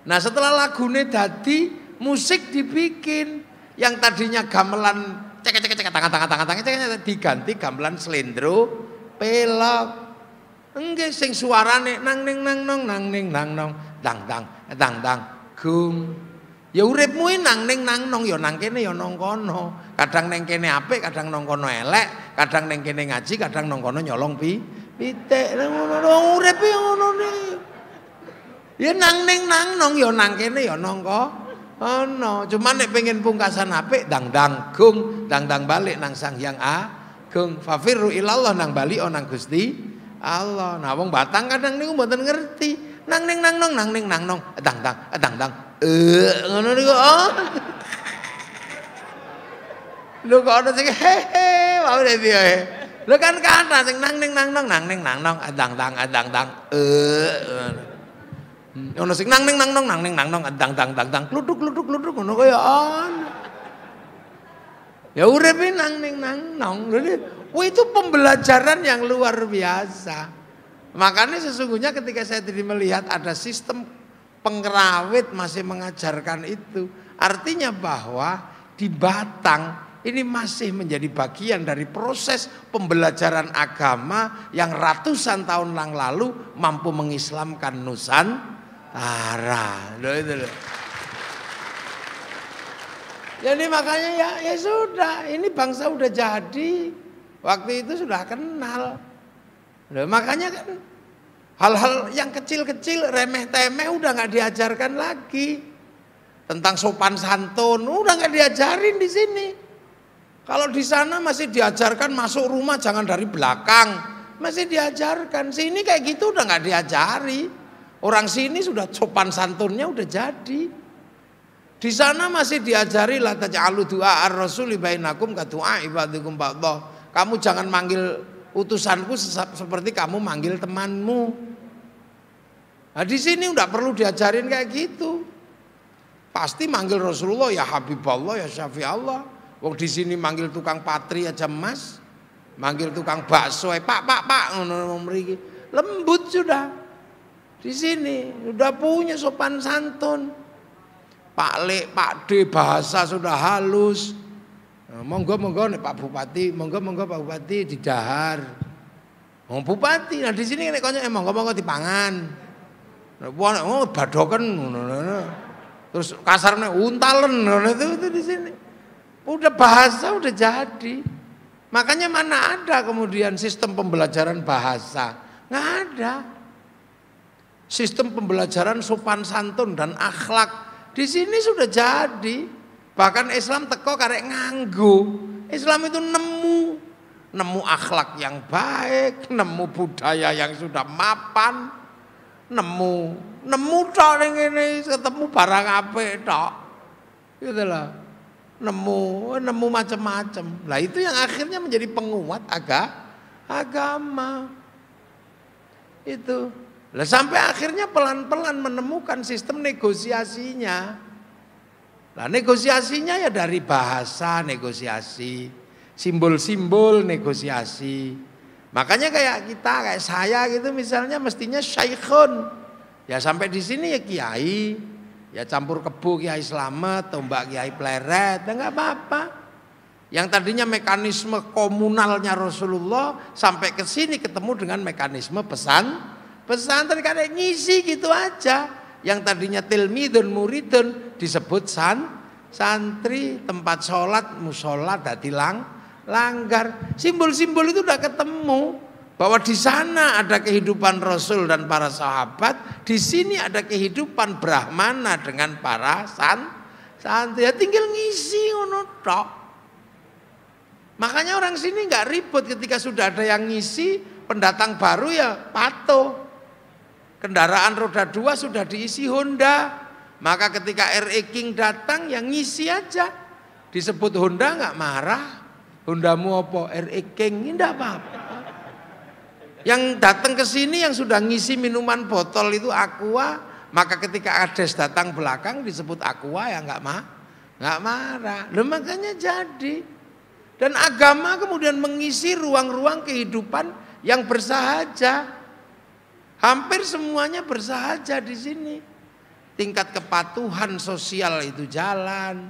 Nah setelah lagune dadi musik dibikin yang tadinya gamelan cek tangan diganti gamelan slendro pelok. Enggak sing suarane nang ning nang nong dang gung. Ya uripmu nang ning nang nong ya nang kene ya nang kono. Kadang neng kene apik, kadang nang kono elek, kadang neng kene ngaji, kadang nang kono nyolong pitik. Ngono urip ngono ne. Ya nang ning nang nong ya nang kene ya nang kono. Cuman nek pengen pungkasan apik dang gung, dang balik nang Sang Hyang Agung. Fafirru ilallah nang bali nang Gusti Allah. Nah wong Batang kadang niku mboten ngerti. Nang ning nang nong, dang ngono niku. Lho kok ana sing hehe wae dia. Lho kan kata sing nang ning nang nong dang ono sing nang ning nang nong dang kluduk ngono kaya ana. Ya urip nang ning nang nong. Itu pembelajaran yang luar biasa. Makanya sesungguhnya ketika saya tadi melihat ada sistem pengrawit masih mengajarkan itu, artinya bahwa di Batang ini masih menjadi bagian dari proses pembelajaran agama yang ratusan tahun yang lalu mampu mengislamkan Nusantara. Loh itu loh. Jadi makanya ya sudah, ini bangsa udah jadi, waktu itu sudah kenal. Loh, makanya kan hal-hal yang kecil-kecil remeh-temeh udah nggak diajarkan lagi. Tentang sopan santun udah nggak diajarin di sini. Kalau di sana masih diajarkan masuk rumah jangan dari belakang, masih diajarkan. Sini kayak gitu udah nggak diajari. Orang sini sudah sopan santunnya udah jadi. Di sana masih diajari la taj'alu du'a ar-rasuli bainakum ka du'a ibadikum ba'dha. Kamu jangan manggil utusanku seperti kamu manggil temanmu. Nah, di sini udah perlu diajarin kayak gitu. Pasti manggil Rasulullah ya Habiballah ya Syafi'allah. Wong di sini manggil tukang patri aja Mas. Manggil tukang bakso Pak ngono mriki. Lembut sudah. Di sini udah punya sopan santun. Pak Lek, Pak D bahasa sudah halus. Nah, monggo nih Pak Bupati, monggo Pak Bupati didahar. Wong Bupati, nah di sini nek konyo monggo dipangan. Nah, badoken ngono. Terus kasarnya untalen itu di sini. Udah bahasa udah jadi. Makanya mana ada kemudian sistem pembelajaran bahasa? Nggak ada. Sistem pembelajaran sopan santun dan akhlak di sini sudah jadi. Bahkan Islam teko karek nganggo. Islam itu nemu akhlak yang baik, nemu budaya yang sudah mapan, nemu tok ning ngene ketemu barang apik tok. Gitu lah. Nemu macam-macam. Lah itu yang akhirnya menjadi penguat agama. Itu. Lah sampai akhirnya pelan-pelan menemukan sistem negosiasinya. Lah negosiasinya ya dari bahasa negosiasi, simbol-simbol negosiasi. Makanya kayak saya gitu misalnya mestinya syaikhun. Ya sampai di sini ya kiai, ya campur kebo Kiai Slamet, tombak Kiai Pleret, enggak apa-apa. Yang tadinya mekanisme komunalnya Rasulullah sampai ke sini ketemu dengan mekanisme pesantren kadang ngisi gitu aja. Yang tadinya tilmidun muridun disebut santri, tempat sholat musola dadi langgar. Simbol-simbol itu udah ketemu bahwa di sana ada kehidupan Rasul dan para sahabat, di sini ada kehidupan Brahmana dengan para santri. Ya tinggal ngisi ngono tok. Makanya orang sini nggak ribut ketika sudah ada yang ngisi, pendatang baru ya patuh. Kendaraan roda 2 sudah diisi Honda. Maka ketika RE King datang yang ngisi aja. Disebut Honda nggak marah. Hondamu apa? RE King ini enggak apa-apa. Yang datang ke sini yang sudah ngisi minuman botol itu Aqua, maka ketika Ades datang belakang disebut Aqua ya nggak marah. Loh, makanya jadi. Dan agama kemudian mengisi ruang-ruang kehidupan yang bersahaja. Hampir semuanya bersahaja di sini. Tingkat kepatuhan sosial itu jalan.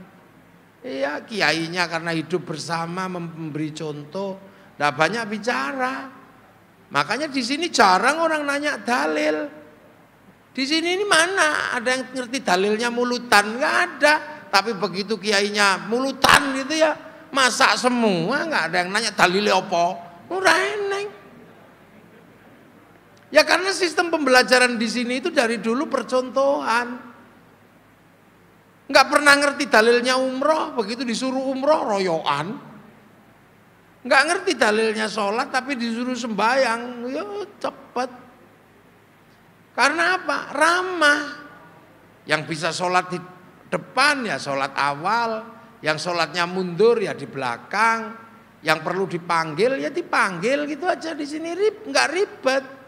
Iya, kiainya karena hidup bersama memberi contoh, nggak banyak bicara. Makanya di sini jarang orang nanya dalil. Di sini ini mana ada yang ngerti dalilnya mulutan? Nggak ada. Tapi begitu kiainya mulutan gitu ya, masak semua, nggak ada yang nanya dalilnya apa. Ora eneng. Ya karena sistem pembelajaran di sini itu dari dulu percontohan. Nggak pernah ngerti dalilnya umroh, begitu disuruh umroh royoan. Nggak ngerti dalilnya sholat tapi disuruh sembahyang, ya cepet. Karena apa? Ramah. Yang bisa sholat di depan ya sholat awal, yang sholatnya mundur ya di belakang, yang perlu dipanggil ya dipanggil gitu aja di sini nggak ribet.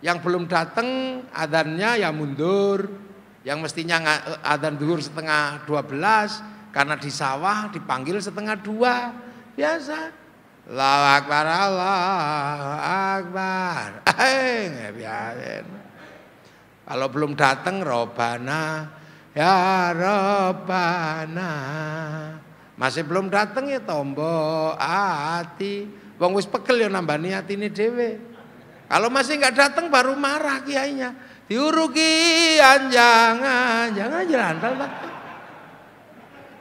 Yang belum datang adzannya ya mundur. Yang mestinya adzan zuhur 11:30 karena di sawah dipanggil 1:30. Biasa. Allahu Akbar, Allahu Akbar. Biarin. Kalau belum datang Robbana ya Robbana. Masih belum datang ya tombo ati. Wong wis pegel ya nambani atine dhewe. Kalau masih nggak datang baru marah kiainya. Diuruki jangan jalan.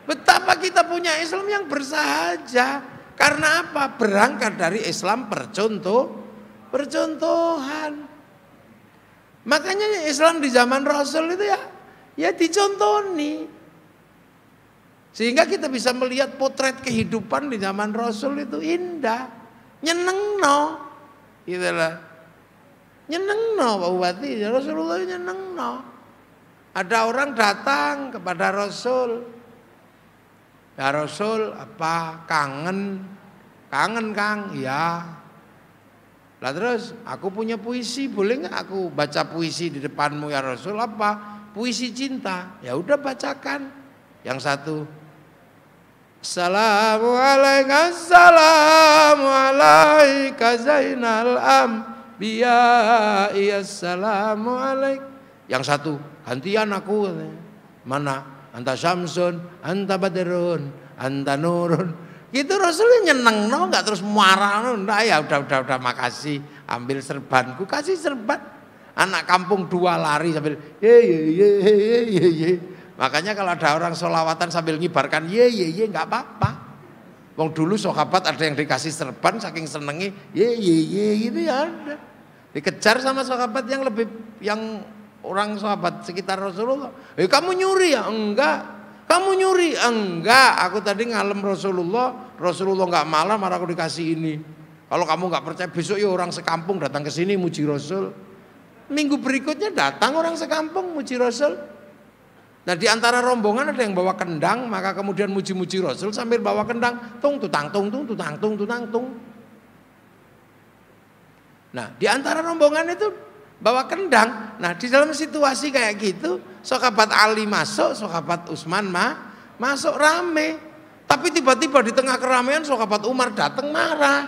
Betapa kita punya Islam yang bersahaja. Karena apa? Berangkat dari Islam percontohan. Makanya Islam di zaman Rasul itu ya dicontoni. Sehingga kita bisa melihat potret kehidupan di zaman Rasul itu indah, nyenengno. Itulah. Nyenengno Pak Bupati, Rasulullah nyenengno. Ada orang datang kepada Rasul. Ya Rasul, apa kangen? Kangen Kang, ya. Lah terus aku punya puisi, boleh nggak aku baca puisi di depanmu ya Rasul? Apa? Puisi cinta. Ya udah bacakan. Yang satu, Assalamualaikum, Assalamualaikum Zainal Ambiya, Assalamualaikum. Yang satu, gantian aku. Mana? Anta Syamsun, anta Badrun, anta Nurun. Gitu Rasulnya nyeneng, no, nggak terus marah, no. Nah, ya udah makasih, ambil serbanku, kasih serban. Anak kampung dua lari sambil ye. Makanya kalau ada orang sholawatan sambil ngibarkan ye nggak apa-apa. Wong dulu sahabat ada yang dikasih serban saking senengi ye gitu ya ada. Dikejar sama sahabat yang orang sahabat sekitar Rasulullah. Kamu nyuri ya? Enggak. Kamu nyuri? Enggak. Aku tadi ngalem Rasulullah nggak malah aku dikasih ini. Kalau kamu nggak percaya besok ya orang sekampung datang ke sini muji Rasul. Minggu berikutnya datang orang sekampung muji Rasul. Nah di antara rombongan ada yang bawa kendang, maka kemudian muji-muji Rasul sambil bawa kendang, tung tutang tung. Nah di antara rombongan itu bawa kendang. Nah di dalam situasi kayak gitu, sahabat Ali masuk, sahabat Utsman masuk rame. Tapi tiba-tiba di tengah keramaian sahabat Umar datang marah.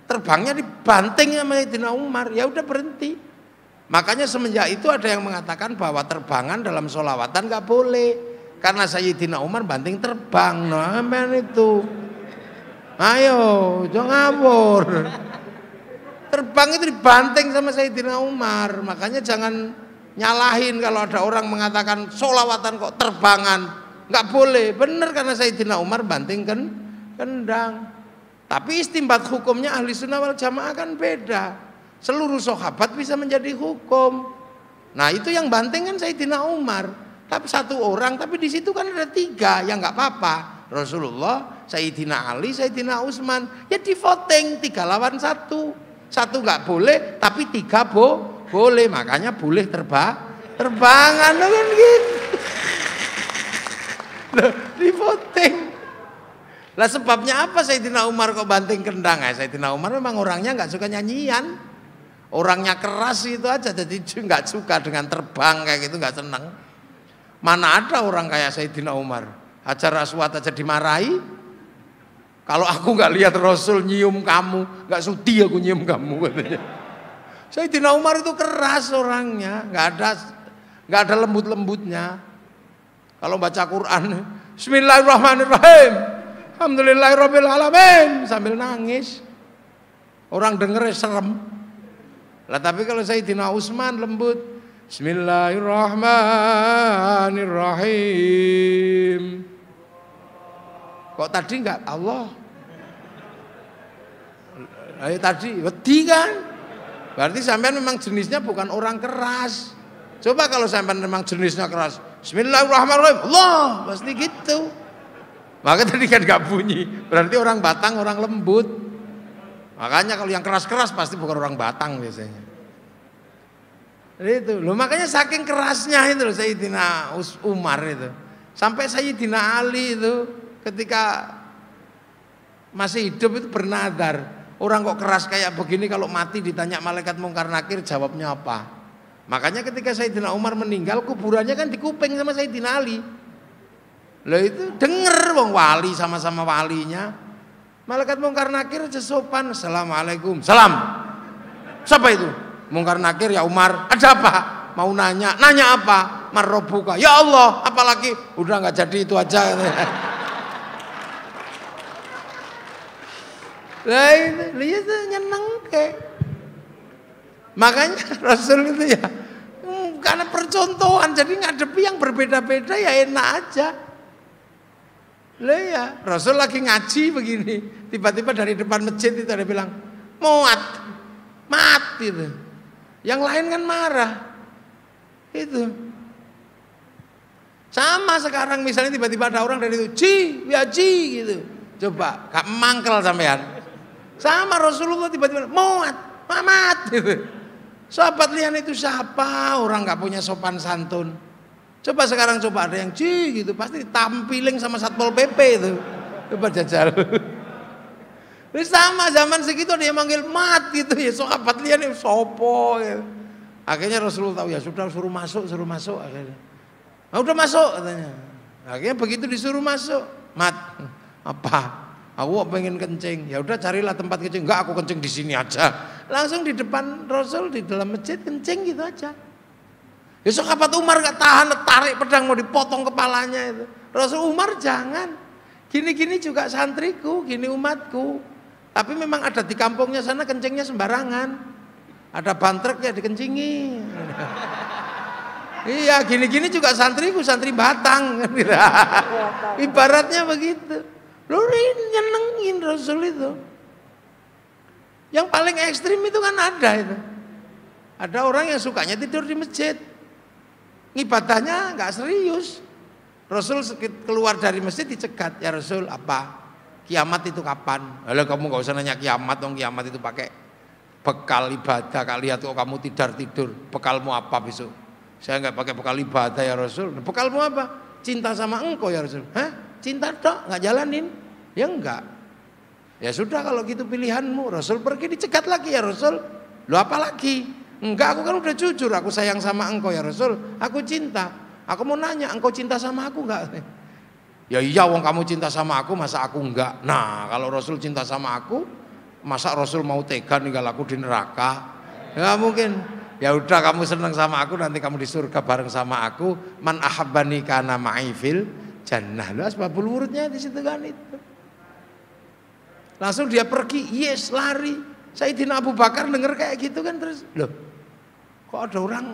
Terbangnya dibanting sama Sayyidina Umar. Ya udah berhenti. Makanya semenjak itu ada yang mengatakan bahwa terbangan dalam sholawatan nggak boleh. Karena Sayyidina Umar banting terbang. Nah itu. Ayo, jangan ngawur. Terbang itu dibanting sama Sayyidina Umar. Makanya jangan nyalahin kalau ada orang mengatakan sholawatan kok terbangan. Nggak boleh, benar karena Sayyidina Umar banting kendang. Tapi istimbat hukumnya ahli sunnah wal jamaah kan beda. Seluruh sahabat bisa menjadi hukum. Nah itu yang banting kan Sayyidina Umar. Tapi satu orang, tapi di situ kan ada tiga, ya nggak apa-apa. Rasulullah, Sayyidina Ali, Sayyidina Utsman. Ya di voting 3 lawan 1. 1 nggak boleh, tapi 3 boleh. Makanya boleh terbangan kan gitu. Loh, di voting. Lah sebabnya apa Sayyidina Umar kok banting kendang? Sayyidina Umar memang orangnya nggak suka nyanyian. Orangnya keras itu aja, jadi nggak suka dengan terbang kayak gitu, nggak senang. Mana ada orang kayak Sayyidina Umar, Hajar Aswad aja dimarahi. Kalau aku nggak lihat Rasul nyium kamu, nggak sudi aku nyium kamu katanya. Sayyidina Umar itu keras orangnya, nggak ada lembut-lembutnya. Kalau baca Quran, Bismillahirrahmanirrahim, Alhamdulillahirabbil alamin sambil nangis. Orang dengernya serem. Lah tapi kalau Sayyidina Utsman lembut, Bismillahirrahmanirrahim. Kok tadi enggak Allah? Ayo tadi wedi kan? Berarti sampean memang jenisnya bukan orang keras. Coba kalau sampean memang jenisnya keras, Bismillahirrahmanirrahim, Allah, pasti gitu. Maka tadi kan enggak bunyi. Berarti orang Batang, orang lembut. Makanya kalau yang keras-keras pasti bukan orang Batang biasanya. Itu loh, makanya saking kerasnya itu loh Sayyidina Umar itu. Sampai Sayyidina Ali itu ketika masih hidup itu bernadar, orang kok keras kayak begini kalau mati ditanya malaikat mungkar nakir jawabnya apa? Makanya ketika Sayyidina Umar meninggal kuburannya kan di kuping sama Sayyidina Ali. Loh itu denger wong wali sama-sama walinya. Malaikat mungkar nakir aja sopan, Assalamualaikum, salam. Siapa itu? Mungkar nakir ya Umar. Ada apa? Mau nanya apa? Marrobuka. Ya Allah, apalagi udah nggak jadi itu aja. Lah itu nyeneng ke. Makanya Rasul itu ya karena percontohan, jadi ngadepi yang berbeda-beda ya enak aja. Lah ya, Rasul lagi ngaji begini, tiba-tiba dari depan masjid itu ada bilang, mati tuh. Yang lain kan marah. Itu. Sama sekarang misalnya tiba-tiba ada orang dari itu, ji gitu. Coba, gak mangkel sampean. Sama Rasulullah tiba-tiba, Muhammad gitu. Sahabat lian itu siapa? Orang nggak punya sopan santun. Coba sekarang ada yang gitu, pasti tampiling sama Satpol PP itu. Coba jajal. Sama zaman segitu dia manggil mat gitu ya, sahabat lian itu sopo gitu. Akhirnya Rasulullah tahu, ya sudah suruh masuk akhirnya. Nah, udah masuk katanya. Akhirnya begitu disuruh masuk, mat apa? Aku pengen kencing. Ya udah carilah tempat kencing. Enggak, aku kencing di sini aja. Langsung di depan Rasul di dalam masjid kencing gitu aja. Ya sahabat Umar enggak tahan, tarik pedang mau dipotong kepalanya itu. Rasul Umar jangan. Gini-gini juga santriku, gini umatku. Tapi memang ada di kampungnya sana kencingnya sembarangan. Ada bantrek ya dikencingi. Iya, gini-gini juga santriku, santri Batang. Ibaratnya begitu. Lu nyenengin Rasul itu. Yang paling ekstrim itu kan ada itu. Ada orang yang sukanya tidur di masjid. Ibadahnya nggak serius. Rasul keluar dari masjid dicegat, ya Rasul apa? Kiamat itu kapan? Alah kamu nggak usah nanya kiamat, dong kiamat itu pakai bekal ibadah. Kak lihat kok kamu tidur. Bekalmu apa besok? Saya nggak pakai bekal ibadah ya Rasul. Bekalmu apa? Cinta sama engkau ya Rasul. Hah? Cinta dok, nggak jalanin? Ya enggak. Ya sudah kalau gitu pilihanmu. Rasul pergi dicegat lagi ya Rasul. Lu apa lagi? Enggak, aku kan udah jujur. Aku sayang sama engkau ya Rasul. Aku cinta. Aku mau nanya, engkau cinta sama aku enggak? Ya iya, wong kamu cinta sama aku, masa aku enggak? Nah, kalau Rasul cinta sama aku, masa Rasul mau tega ninggal aku di neraka? Ya mungkin. Ya udah, kamu senang sama aku, nanti kamu di surga bareng sama aku. Man ahabbani kana ma'i fil jannah. Lu asbabul wurudnya di situ kan itu. Langsung dia pergi, yes, lari. Sayyidina Abu Bakar denger kayak gitu kan, terus loh, kok ada orang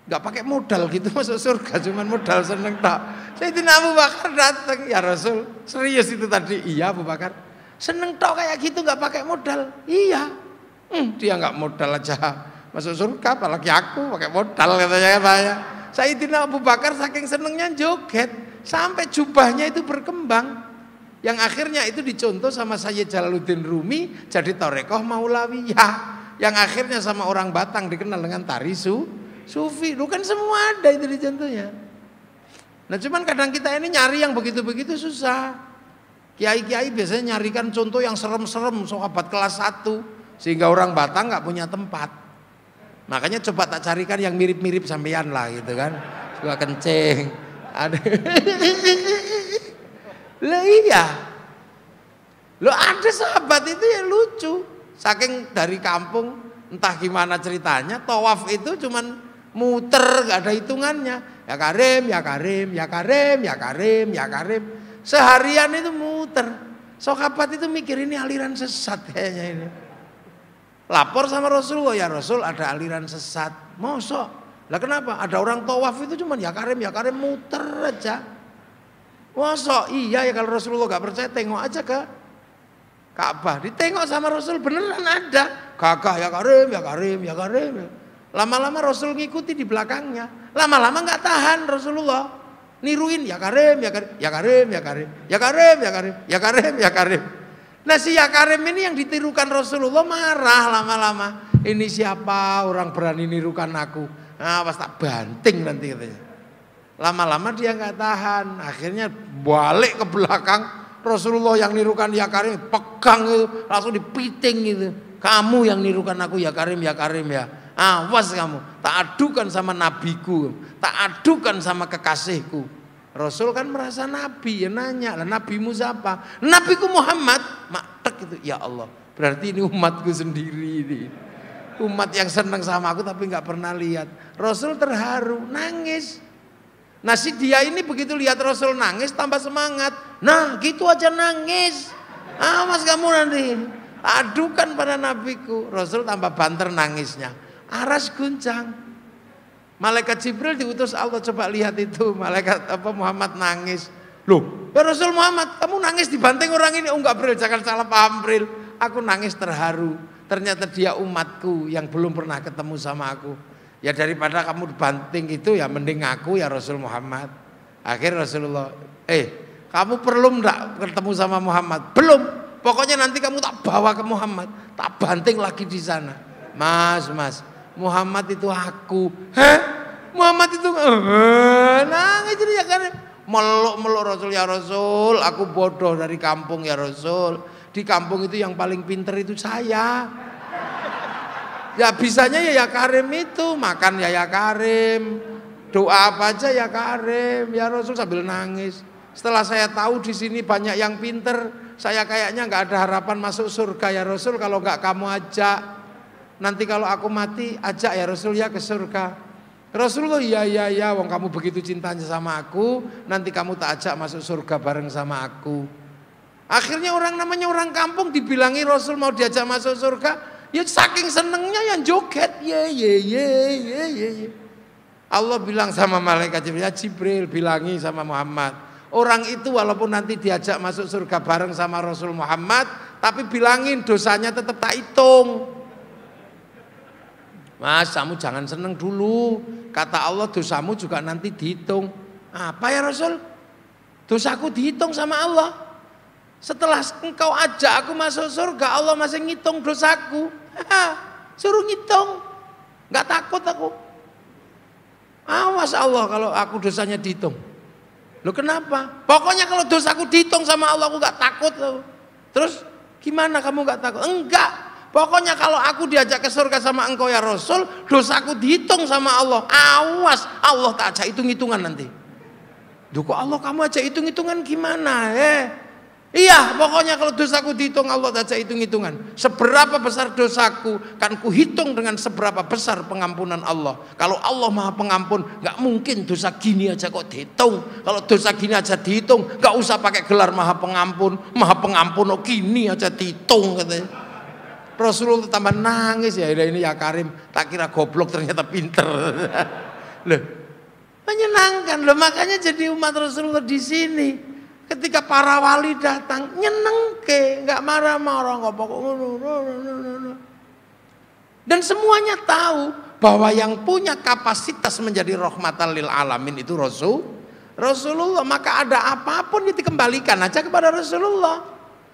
nggak pakai modal gitu masuk surga, cuman modal seneng tak. Sayyidina Abu Bakar datang, ya Rasul, serius itu tadi? Iya Abu Bakar, seneng tok kayak gitu nggak pakai modal. Iya, dia nggak modal aja masuk surga, apalagi aku pakai modal katanya saya. Sayyidina Abu Bakar saking senengnya joget sampai jubahnya itu berkembang. Yang akhirnya itu dicontoh sama Sayyid Jalaluddin Rumi jadi Torekoh Maulawiyah. Yang akhirnya sama orang Batang dikenal dengan tari sufi. Lu kan semua ada itu dicontohnya. Nah cuman kadang kita ini nyari yang begitu-begitu susah. Kiai-kiai biasanya nyarikan contoh yang serem-serem, sahabat kelas 1. Sehingga orang Batang gak punya tempat. Makanya coba tak carikan yang mirip-mirip sampean lah gitu kan. Suka kencing. Lah iya. Lo ada sahabat itu yang lucu. Saking dari kampung entah gimana ceritanya, tawaf itu cuman muter, gak ada hitungannya. Ya Karim, ya Karim, ya Karim, ya Karim, ya Karim. Seharian itu muter. Sahabat itu mikir ini aliran sesat kayaknya ini. Lapor sama Rasulullah, ya Rasul ada aliran sesat. Mosok? Lah kenapa? Ada orang tawaf itu cuman ya Karim muter aja. Mosok? Iya ya, kalau Rasulullah gak percaya tengok aja ke Ka'bah. Ditengok sama Rasul beneran ada. Gagah ya Karim, ya Karim, ya Karim. Lama-lama Rasul ngikuti di belakangnya. Lama-lama gak tahan Rasulullah. Niruin ya Karim, ya Karim, ya Karim, ya Karim, ya Karim, ya Karim, ya Karim, ya Karim. Nah si ya Karim ini yang ditirukan Rasulullah marah lama-lama. Ini siapa orang berani nirukan aku? Nah pas tak banting nanti katanya. Lama-lama dia nggak tahan, akhirnya balik ke belakang. Rasulullah yang nirukan ya Karim, pegang itu, langsung dipiting gitu. Kamu yang nirukan aku ya Karim ya. Awas kamu, tak adukan sama nabiku, tak adukan sama kekasihku. Rasul kan merasa nabi, ya nanya, lah nabimu siapa? Nabiku Muhammad. Maktek itu, ya Allah. Berarti ini umatku sendiri ini. Umat yang senang sama aku tapi nggak pernah lihat. Rasul terharu, nangis. Nah si dia ini begitu lihat Rasul nangis tambah semangat. Nah gitu aja nangis. Awas kamu nanti. Adukan pada nabiku. Rasul tambah banter nangisnya. Aras guncang. Malaikat Jibril diutus Allah, coba lihat itu. Malaikat Muhammad nangis. Loh ya Rasul Muhammad, kamu nangis dibanting orang ini. Oh enggak Bril, jangan salah paham Bril. Aku nangis terharu. Ternyata dia umatku yang belum pernah ketemu sama aku. Ya daripada kamu dibanting itu ya mending aku ya Rasul Muhammad. Akhir Rasulullah, kamu perlu enggak ketemu sama Muhammad? Belum. Pokoknya nanti kamu tak bawa ke Muhammad, tak banting lagi di sana. Mas, Muhammad itu aku. Hah? Muhammad itu nangis jadi ya kan. Meluk Rasul, ya Rasul, aku bodoh dari kampung ya Rasul. Di kampung itu yang paling pinter itu saya. Ya bisanya ya Karim itu, makan ya Karim, doa apa aja ya Karim, ya Rasul sambil nangis. Setelah saya tahu di sini banyak yang pinter, saya kayaknya nggak ada harapan masuk surga ya Rasul kalau nggak kamu ajak. Nanti kalau aku mati ajak ya Rasul ya ke surga. Rasulullah iya, wong kamu begitu cintanya sama aku, nanti kamu tak ajak masuk surga bareng sama aku. Akhirnya namanya orang kampung dibilangi Rasul mau diajak masuk surga, ya saking senengnya yang joget, ye. Allah bilang sama malaikat Jibril, ya Jibril bilangi sama Muhammad, orang itu walaupun nanti diajak masuk surga bareng sama Rasul Muhammad, tapi bilangin dosanya tetap tak hitung. Mas, kamu jangan seneng dulu. Kata Allah dosamu juga nanti dihitung. Apa ya Rasul? Dosaku dihitung sama Allah. Setelah engkau ajak aku masuk surga, Allah masih ngitung dosaku. Suruh ngitung. Gak takut aku. Awas Allah kalau aku dosanya dihitung. Loh kenapa? Pokoknya kalau dosaku dihitung sama Allah aku gak takut loh. Terus gimana kamu gak takut? Enggak. Pokoknya kalau aku diajak ke surga sama engkau ya Rasul, dosaku dihitung sama Allah. Awas, Allah tak ajak hitung-hitungan nanti. Duh kok Allah kamu ajak hitung-hitungan gimana? Iya, pokoknya kalau dosaku dihitung Allah tak ajak hitung-hitungan. Seberapa besar dosaku, kan kuhitung dengan seberapa besar pengampunan Allah. Kalau Allah Maha Pengampun, nggak mungkin dosa gini aja kok dihitung. Kalau dosa gini aja dihitung, nggak usah pakai gelar Maha Pengampun. Maha Pengampun, oh gini aja dihitung katanya. Rasulullah tambah nangis ya ini ya Karim, tak kira goblok ternyata pinter. Loh, menyenangkan loh, makanya jadi umat Rasulullah di sini. Ketika para wali datang, nyenengke, nggak marah-marah, nggak pokok. Dan semuanya tahu bahwa yang punya kapasitas menjadi rahmatan lil alamin itu Rasulullah. Maka ada apapun dikembalikan aja kepada Rasulullah.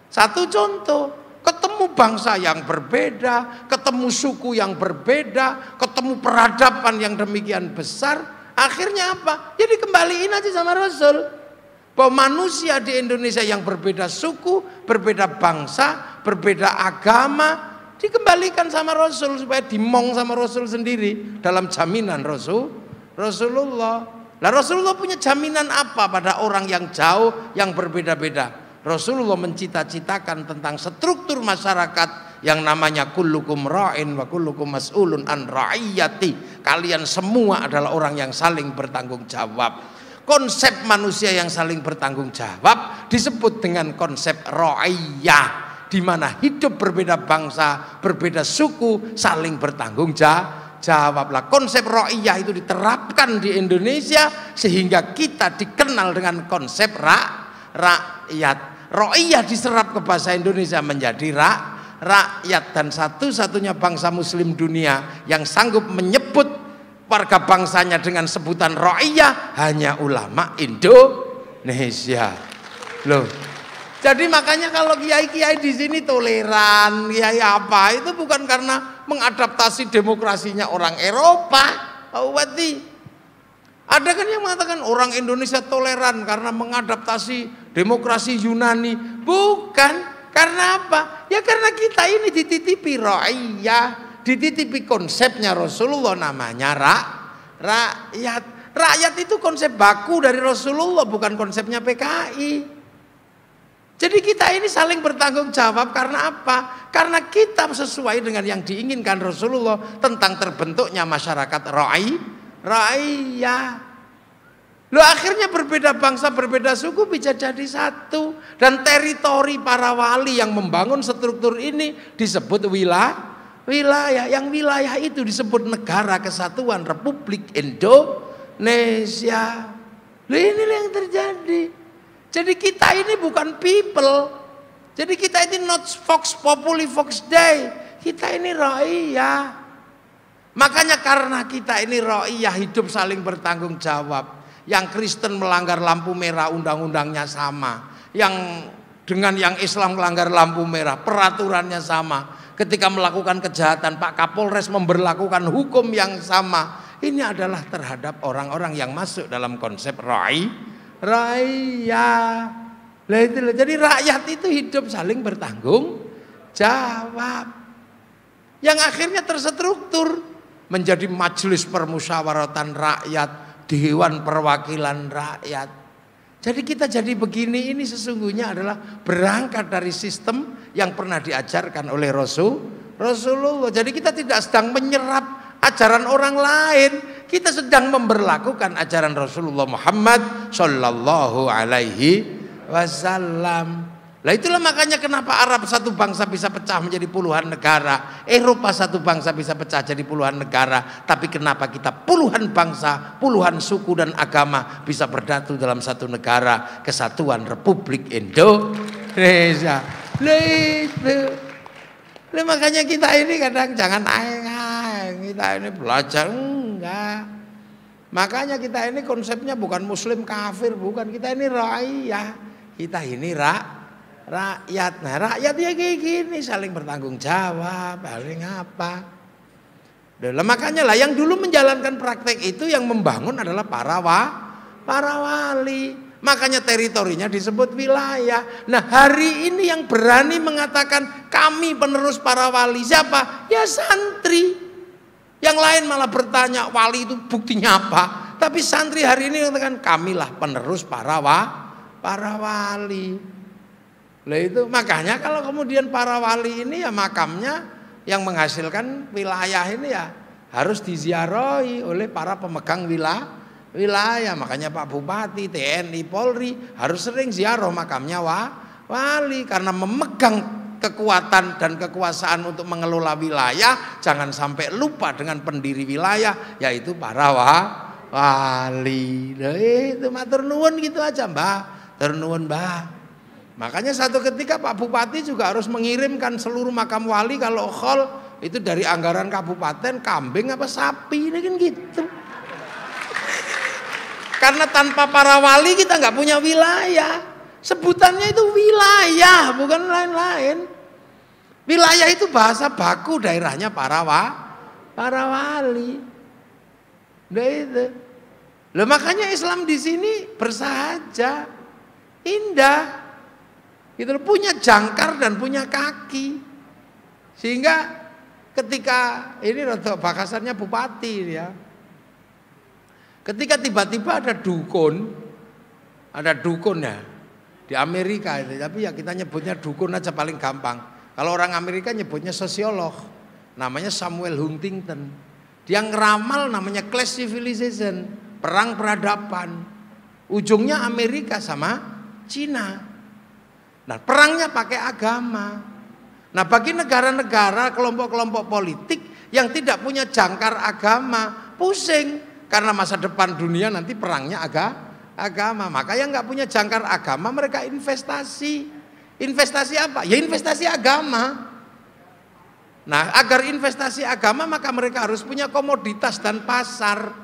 Satu contoh. Ketemu bangsa yang berbeda, ketemu suku yang berbeda, ketemu peradaban yang demikian besar, akhirnya apa? Ya dikembaliin aja sama Rasul. Bahwa manusia di Indonesia yang berbeda suku, berbeda bangsa, berbeda agama, dikembalikan sama Rasul supaya dimong sama Rasul sendiri dalam jaminan Rasulullah. Lah Rasulullah punya jaminan apa pada orang yang jauh, yang berbeda-beda? Rasulullah mencita-citakan tentang struktur masyarakat yang namanya kullukum ra'in wa kullukum mas'ulun an ra'iyati. Kalian semua adalah orang yang saling bertanggung jawab. Konsep manusia yang saling bertanggung jawab disebut dengan konsep ra'iyah, di mana hidup berbeda bangsa, berbeda suku, saling bertanggung jawablah. Konsep ra'iyah itu diterapkan di Indonesia sehingga kita dikenal dengan konsep rakyat. Ra'iyah diserap ke bahasa Indonesia menjadi rakyat, dan satu-satunya bangsa muslim dunia yang sanggup menyebut warga bangsanya dengan sebutan ra'iyah hanya ulama Indonesia. Loh. Jadi makanya kalau kiai-kiai di sini toleran, kiai apa itu bukan karena mengadaptasi demokrasinya orang Eropa. Ada kan yang mengatakan orang Indonesia toleran karena mengadaptasi demokrasi Yunani. Bukan, karena apa? Ya karena kita ini dititipi ra'iyah, dititipi konsepnya Rasulullah namanya rakyat. Rakyat itu konsep baku dari Rasulullah, bukan konsepnya PKI. Jadi kita ini saling bertanggung jawab karena apa? Karena kita sesuai dengan yang diinginkan Rasulullah tentang terbentuknya masyarakat ra'iyah. Loh akhirnya berbeda bangsa, berbeda suku bisa jadi satu. Dan teritori para wali yang membangun struktur ini disebut wilayah. Yang wilayah itu disebut Negara Kesatuan Republik Indonesia. Loh inilah yang terjadi. Jadi kita ini bukan people. Jadi kita ini not Vox Populi Vox Dei. Kita ini ra'iyah. Makanya karena kita ini ra'iyah, hidup saling bertanggung jawab. Yang Kristen melanggar lampu merah undang-undangnya sama. Yang dengan yang Islam melanggar lampu merah, peraturannya sama. Ketika melakukan kejahatan, Pak Kapolres memberlakukan hukum yang sama. Ini adalah terhadap orang-orang yang masuk dalam konsep raya. Jadi rakyat itu hidup saling bertanggung jawab. Yang akhirnya terstruktur menjadi majelis permusyawaratan rakyat, dewan perwakilan rakyat. Jadi kita jadi begini ini sesungguhnya adalah berangkat dari sistem yang pernah diajarkan oleh Rasulullah. Jadi kita tidak sedang menyerap ajaran orang lain, kita sedang memberlakukan ajaran Rasulullah Muhammad Sallallahu Alaihi Wasallam. Lah itulah makanya kenapa Arab satu bangsa bisa pecah menjadi puluhan negara, Eropa satu bangsa bisa pecah jadi puluhan negara, tapi kenapa kita puluhan bangsa, puluhan suku dan agama bisa bersatu dalam satu negara, Kesatuan Republik Indonesia. Lah makanya kita ini kadang jangan aeng-aeng, kita ini belajar enggak. Makanya kita ini konsepnya bukan muslim kafir, bukan, kita ini rakyat. Kita ini rakyat. Nah, rakyat ya kayak gini, saling bertanggung jawab, paling apa. Nah, makanya lah yang dulu menjalankan praktek itu yang membangun adalah para wali. Makanya teritorinya disebut wilayah. Nah, hari ini yang berani mengatakan kami penerus para wali siapa? Ya santri. Yang lain malah bertanya wali itu buktinya apa? Tapi santri hari ini mengatakan kamilah penerus para wali. Lah itu makanya kalau kemudian para wali ini ya makamnya yang menghasilkan wilayah ini ya harus diziarahi oleh para pemegang wilayah. Makanya Pak Bupati, TNI, Polri harus sering ziarah makamnya wali karena memegang kekuatan dan kekuasaan untuk mengelola wilayah. Jangan sampai lupa dengan pendiri wilayah yaitu para wali. Nah, itu matur nuwun gitu aja Mbah. Ternuwun Mbah. Makanya satu ketika Pak Bupati juga harus mengirimkan seluruh makam wali kalau khol itu dari anggaran kabupaten kambing apa sapi ini kan gitu. Karena tanpa para wali kita nggak punya wilayah. Sebutannya itu wilayah, bukan lain-lain. Wilayah itu bahasa baku daerahnya para wali. Nah itu. Loh, makanya Islam di sini bersahaja, indah. Gitu, punya jangkar dan punya kaki. Sehingga ketika ini rada bakasannya bupati ya. Ketika tiba-tiba ada dukun ya di Amerika itu, tapi ya kita nyebutnya dukun aja paling gampang. Kalau orang Amerika nyebutnya sosiolog, namanya Samuel Huntington. Dia ngeramal namanya class civilization, perang peradaban. Ujungnya Amerika sama Cina. Nah, perangnya pakai agama. Nah, bagi negara-negara, kelompok-kelompok politik yang tidak punya jangkar agama, pusing. Karena masa depan dunia nanti perangnya agama. Maka yang nggak punya jangkar agama mereka investasi. Investasi apa? Ya investasi agama. Nah, agar investasi agama maka mereka harus punya komoditas dan pasar.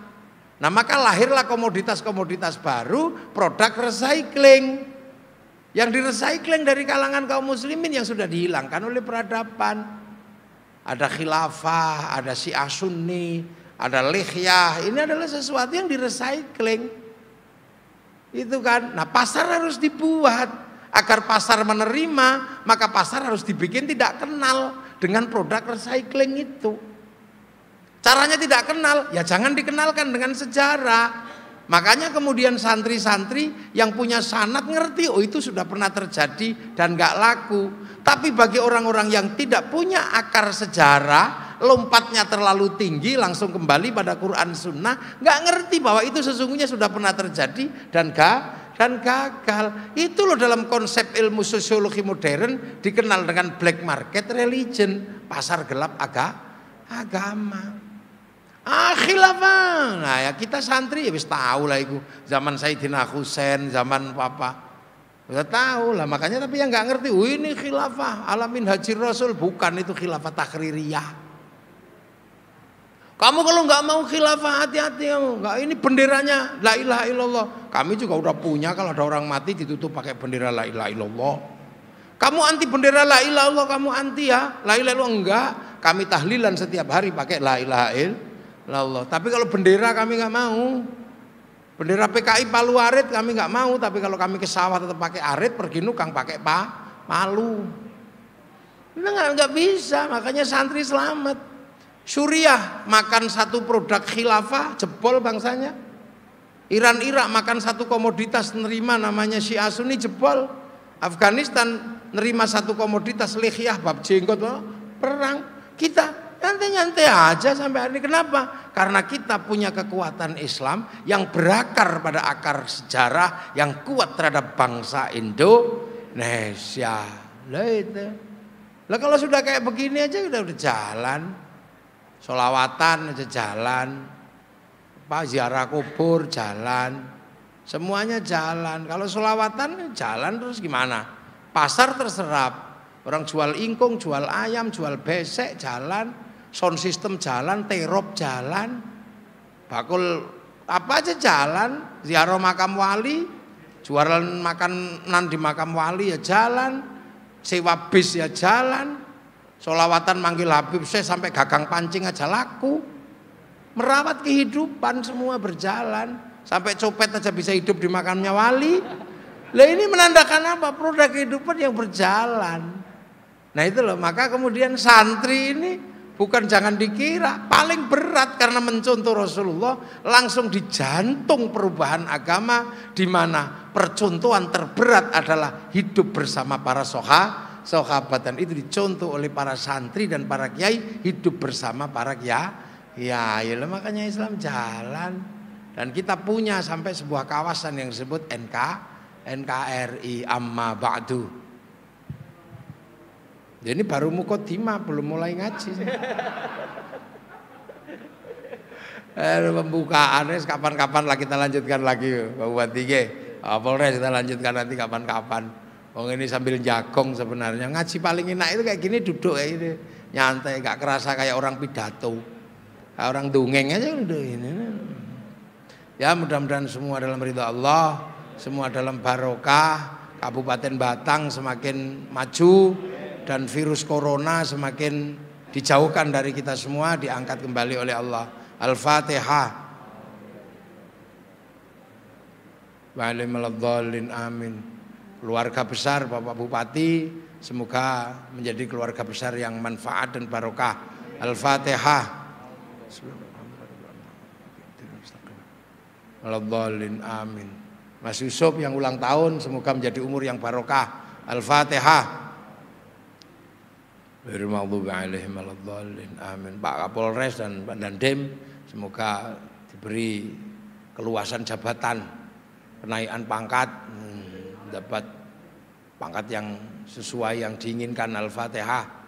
Nah, maka lahirlah komoditas-komoditas baru, produk recycling. Yang di-recycling dari kalangan kaum muslimin yang sudah dihilangkan oleh peradaban. Ada khilafah, ada Syiah Sunni, ada lihyah. Ini adalah sesuatu yang di-recycling. Itu kan. Nah, pasar harus dibuat. Agar pasar menerima, maka pasar harus dibikin tidak kenal dengan produk recycling itu. Caranya tidak kenal, ya jangan dikenalkan dengan sejarah. Makanya kemudian santri-santri yang punya sanad ngerti, oh itu sudah pernah terjadi dan gak laku. Tapi bagi orang-orang yang tidak punya akar sejarah, lompatnya terlalu tinggi, langsung kembali pada Quran Sunnah, gak ngerti bahwa itu sesungguhnya sudah pernah terjadi dan gagal. Itu loh dalam konsep ilmu sosiologi modern dikenal dengan black market religion, pasar gelap agama. Khilafah. Nah, ya kita santri ya wis tahu lah itu. Zaman Sayyidina Husain, zaman Papa. Udah tahu lah, makanya tapi yang nggak ngerti, ini khilafah alamin haji Rasul, bukan itu khilafah takririyah. Kamu kalau nggak mau khilafah hati-hati kamu. Nggak, ini benderanya la ilaha illallah. Kami juga udah punya, kalau ada orang mati ditutup pakai bendera la ilaha illallah. Kamu anti bendera la ilaha illallah, kamu anti ya? La ilaha illallah enggak. Kami tahlilan setiap hari pakai la ilaha illallah. Tapi kalau bendera kami nggak mau. Bendera PKI Palu Arit kami nggak mau. Tapi kalau kami ke sawah tetap pakai arit, pergi nukang pakai palu. Itu nggak bisa. Makanya santri selamat. Suriah makan satu produk khilafah, jebol bangsanya. Iran Irak makan satu komoditas nerima namanya Syiah Sunni, jebol. Afghanistan nerima satu komoditas lihyah bab jenggot, perang. Kita nyantai-nyantai aja sampai hari ini. Kenapa? Karena kita punya kekuatan Islam yang berakar pada akar sejarah yang kuat terhadap bangsa Indonesia. Lah itu. Lah kalau sudah kayak begini aja udah jalan. Sholawatan aja jalan. Ziarah kubur jalan. Semuanya jalan. Kalau sholawatan jalan terus gimana? Pasar terserap. Orang jual ingkung, jual ayam, jual besek jalan, sound system jalan, terop jalan, bakul apa aja jalan, ziarah makam wali, jualan makanan di makam wali ya jalan, sewa bis ya jalan, sholawatan manggil Habib Syekh sampai gagang pancing aja laku, merawat kehidupan semua berjalan, sampai copet aja bisa hidup di makamnya wali. Lah ini menandakan apa? Produk kehidupan yang berjalan. Nah itu loh, maka kemudian santri ini bukan jangan dikira paling berat karena mencontoh Rasulullah langsung di jantung perubahan agama, di mana percontohan terberat adalah hidup bersama para sahabat, dan itu dicontoh oleh para santri dan para kiai, hidup bersama para kiai. Makanya Islam jalan, dan kita punya sampai sebuah kawasan yang disebut NKRI amma ba'du. Ini baru mukotimah, belum mulai ngaji. Pembukaan, kapan-kapan lah kita lanjutkan lagi, Pak Bupati. Polres kita lanjutkan nanti kapan-kapan. Ini sambil jagong sebenarnya. Ngaji paling enak itu kayak gini, duduk kayak gini, nyantai, gak kerasa kayak orang pidato, kayak orang dongeng aja udah ini. Ya mudah-mudahan semua dalam ridha Allah, semua dalam barokah, Kabupaten Batang semakin maju, dan virus corona semakin dijauhkan dari kita semua, diangkat kembali oleh Allah. Al-Fatihah. Wa'alaikumsalam, amin. Keluarga besar Bapak Bupati semoga menjadi keluarga besar yang manfaat dan barokah. Al-Fatihah. Wa'alaikumsalam, amin. Mas Yusuf yang ulang tahun semoga menjadi umur yang barokah. Al-Fatihah. Amin. Pak Kapolres dan Pak Dandim semoga diberi keluasan jabatan, kenaikan pangkat, dapat pangkat yang sesuai yang diinginkan. Al-Fatihah.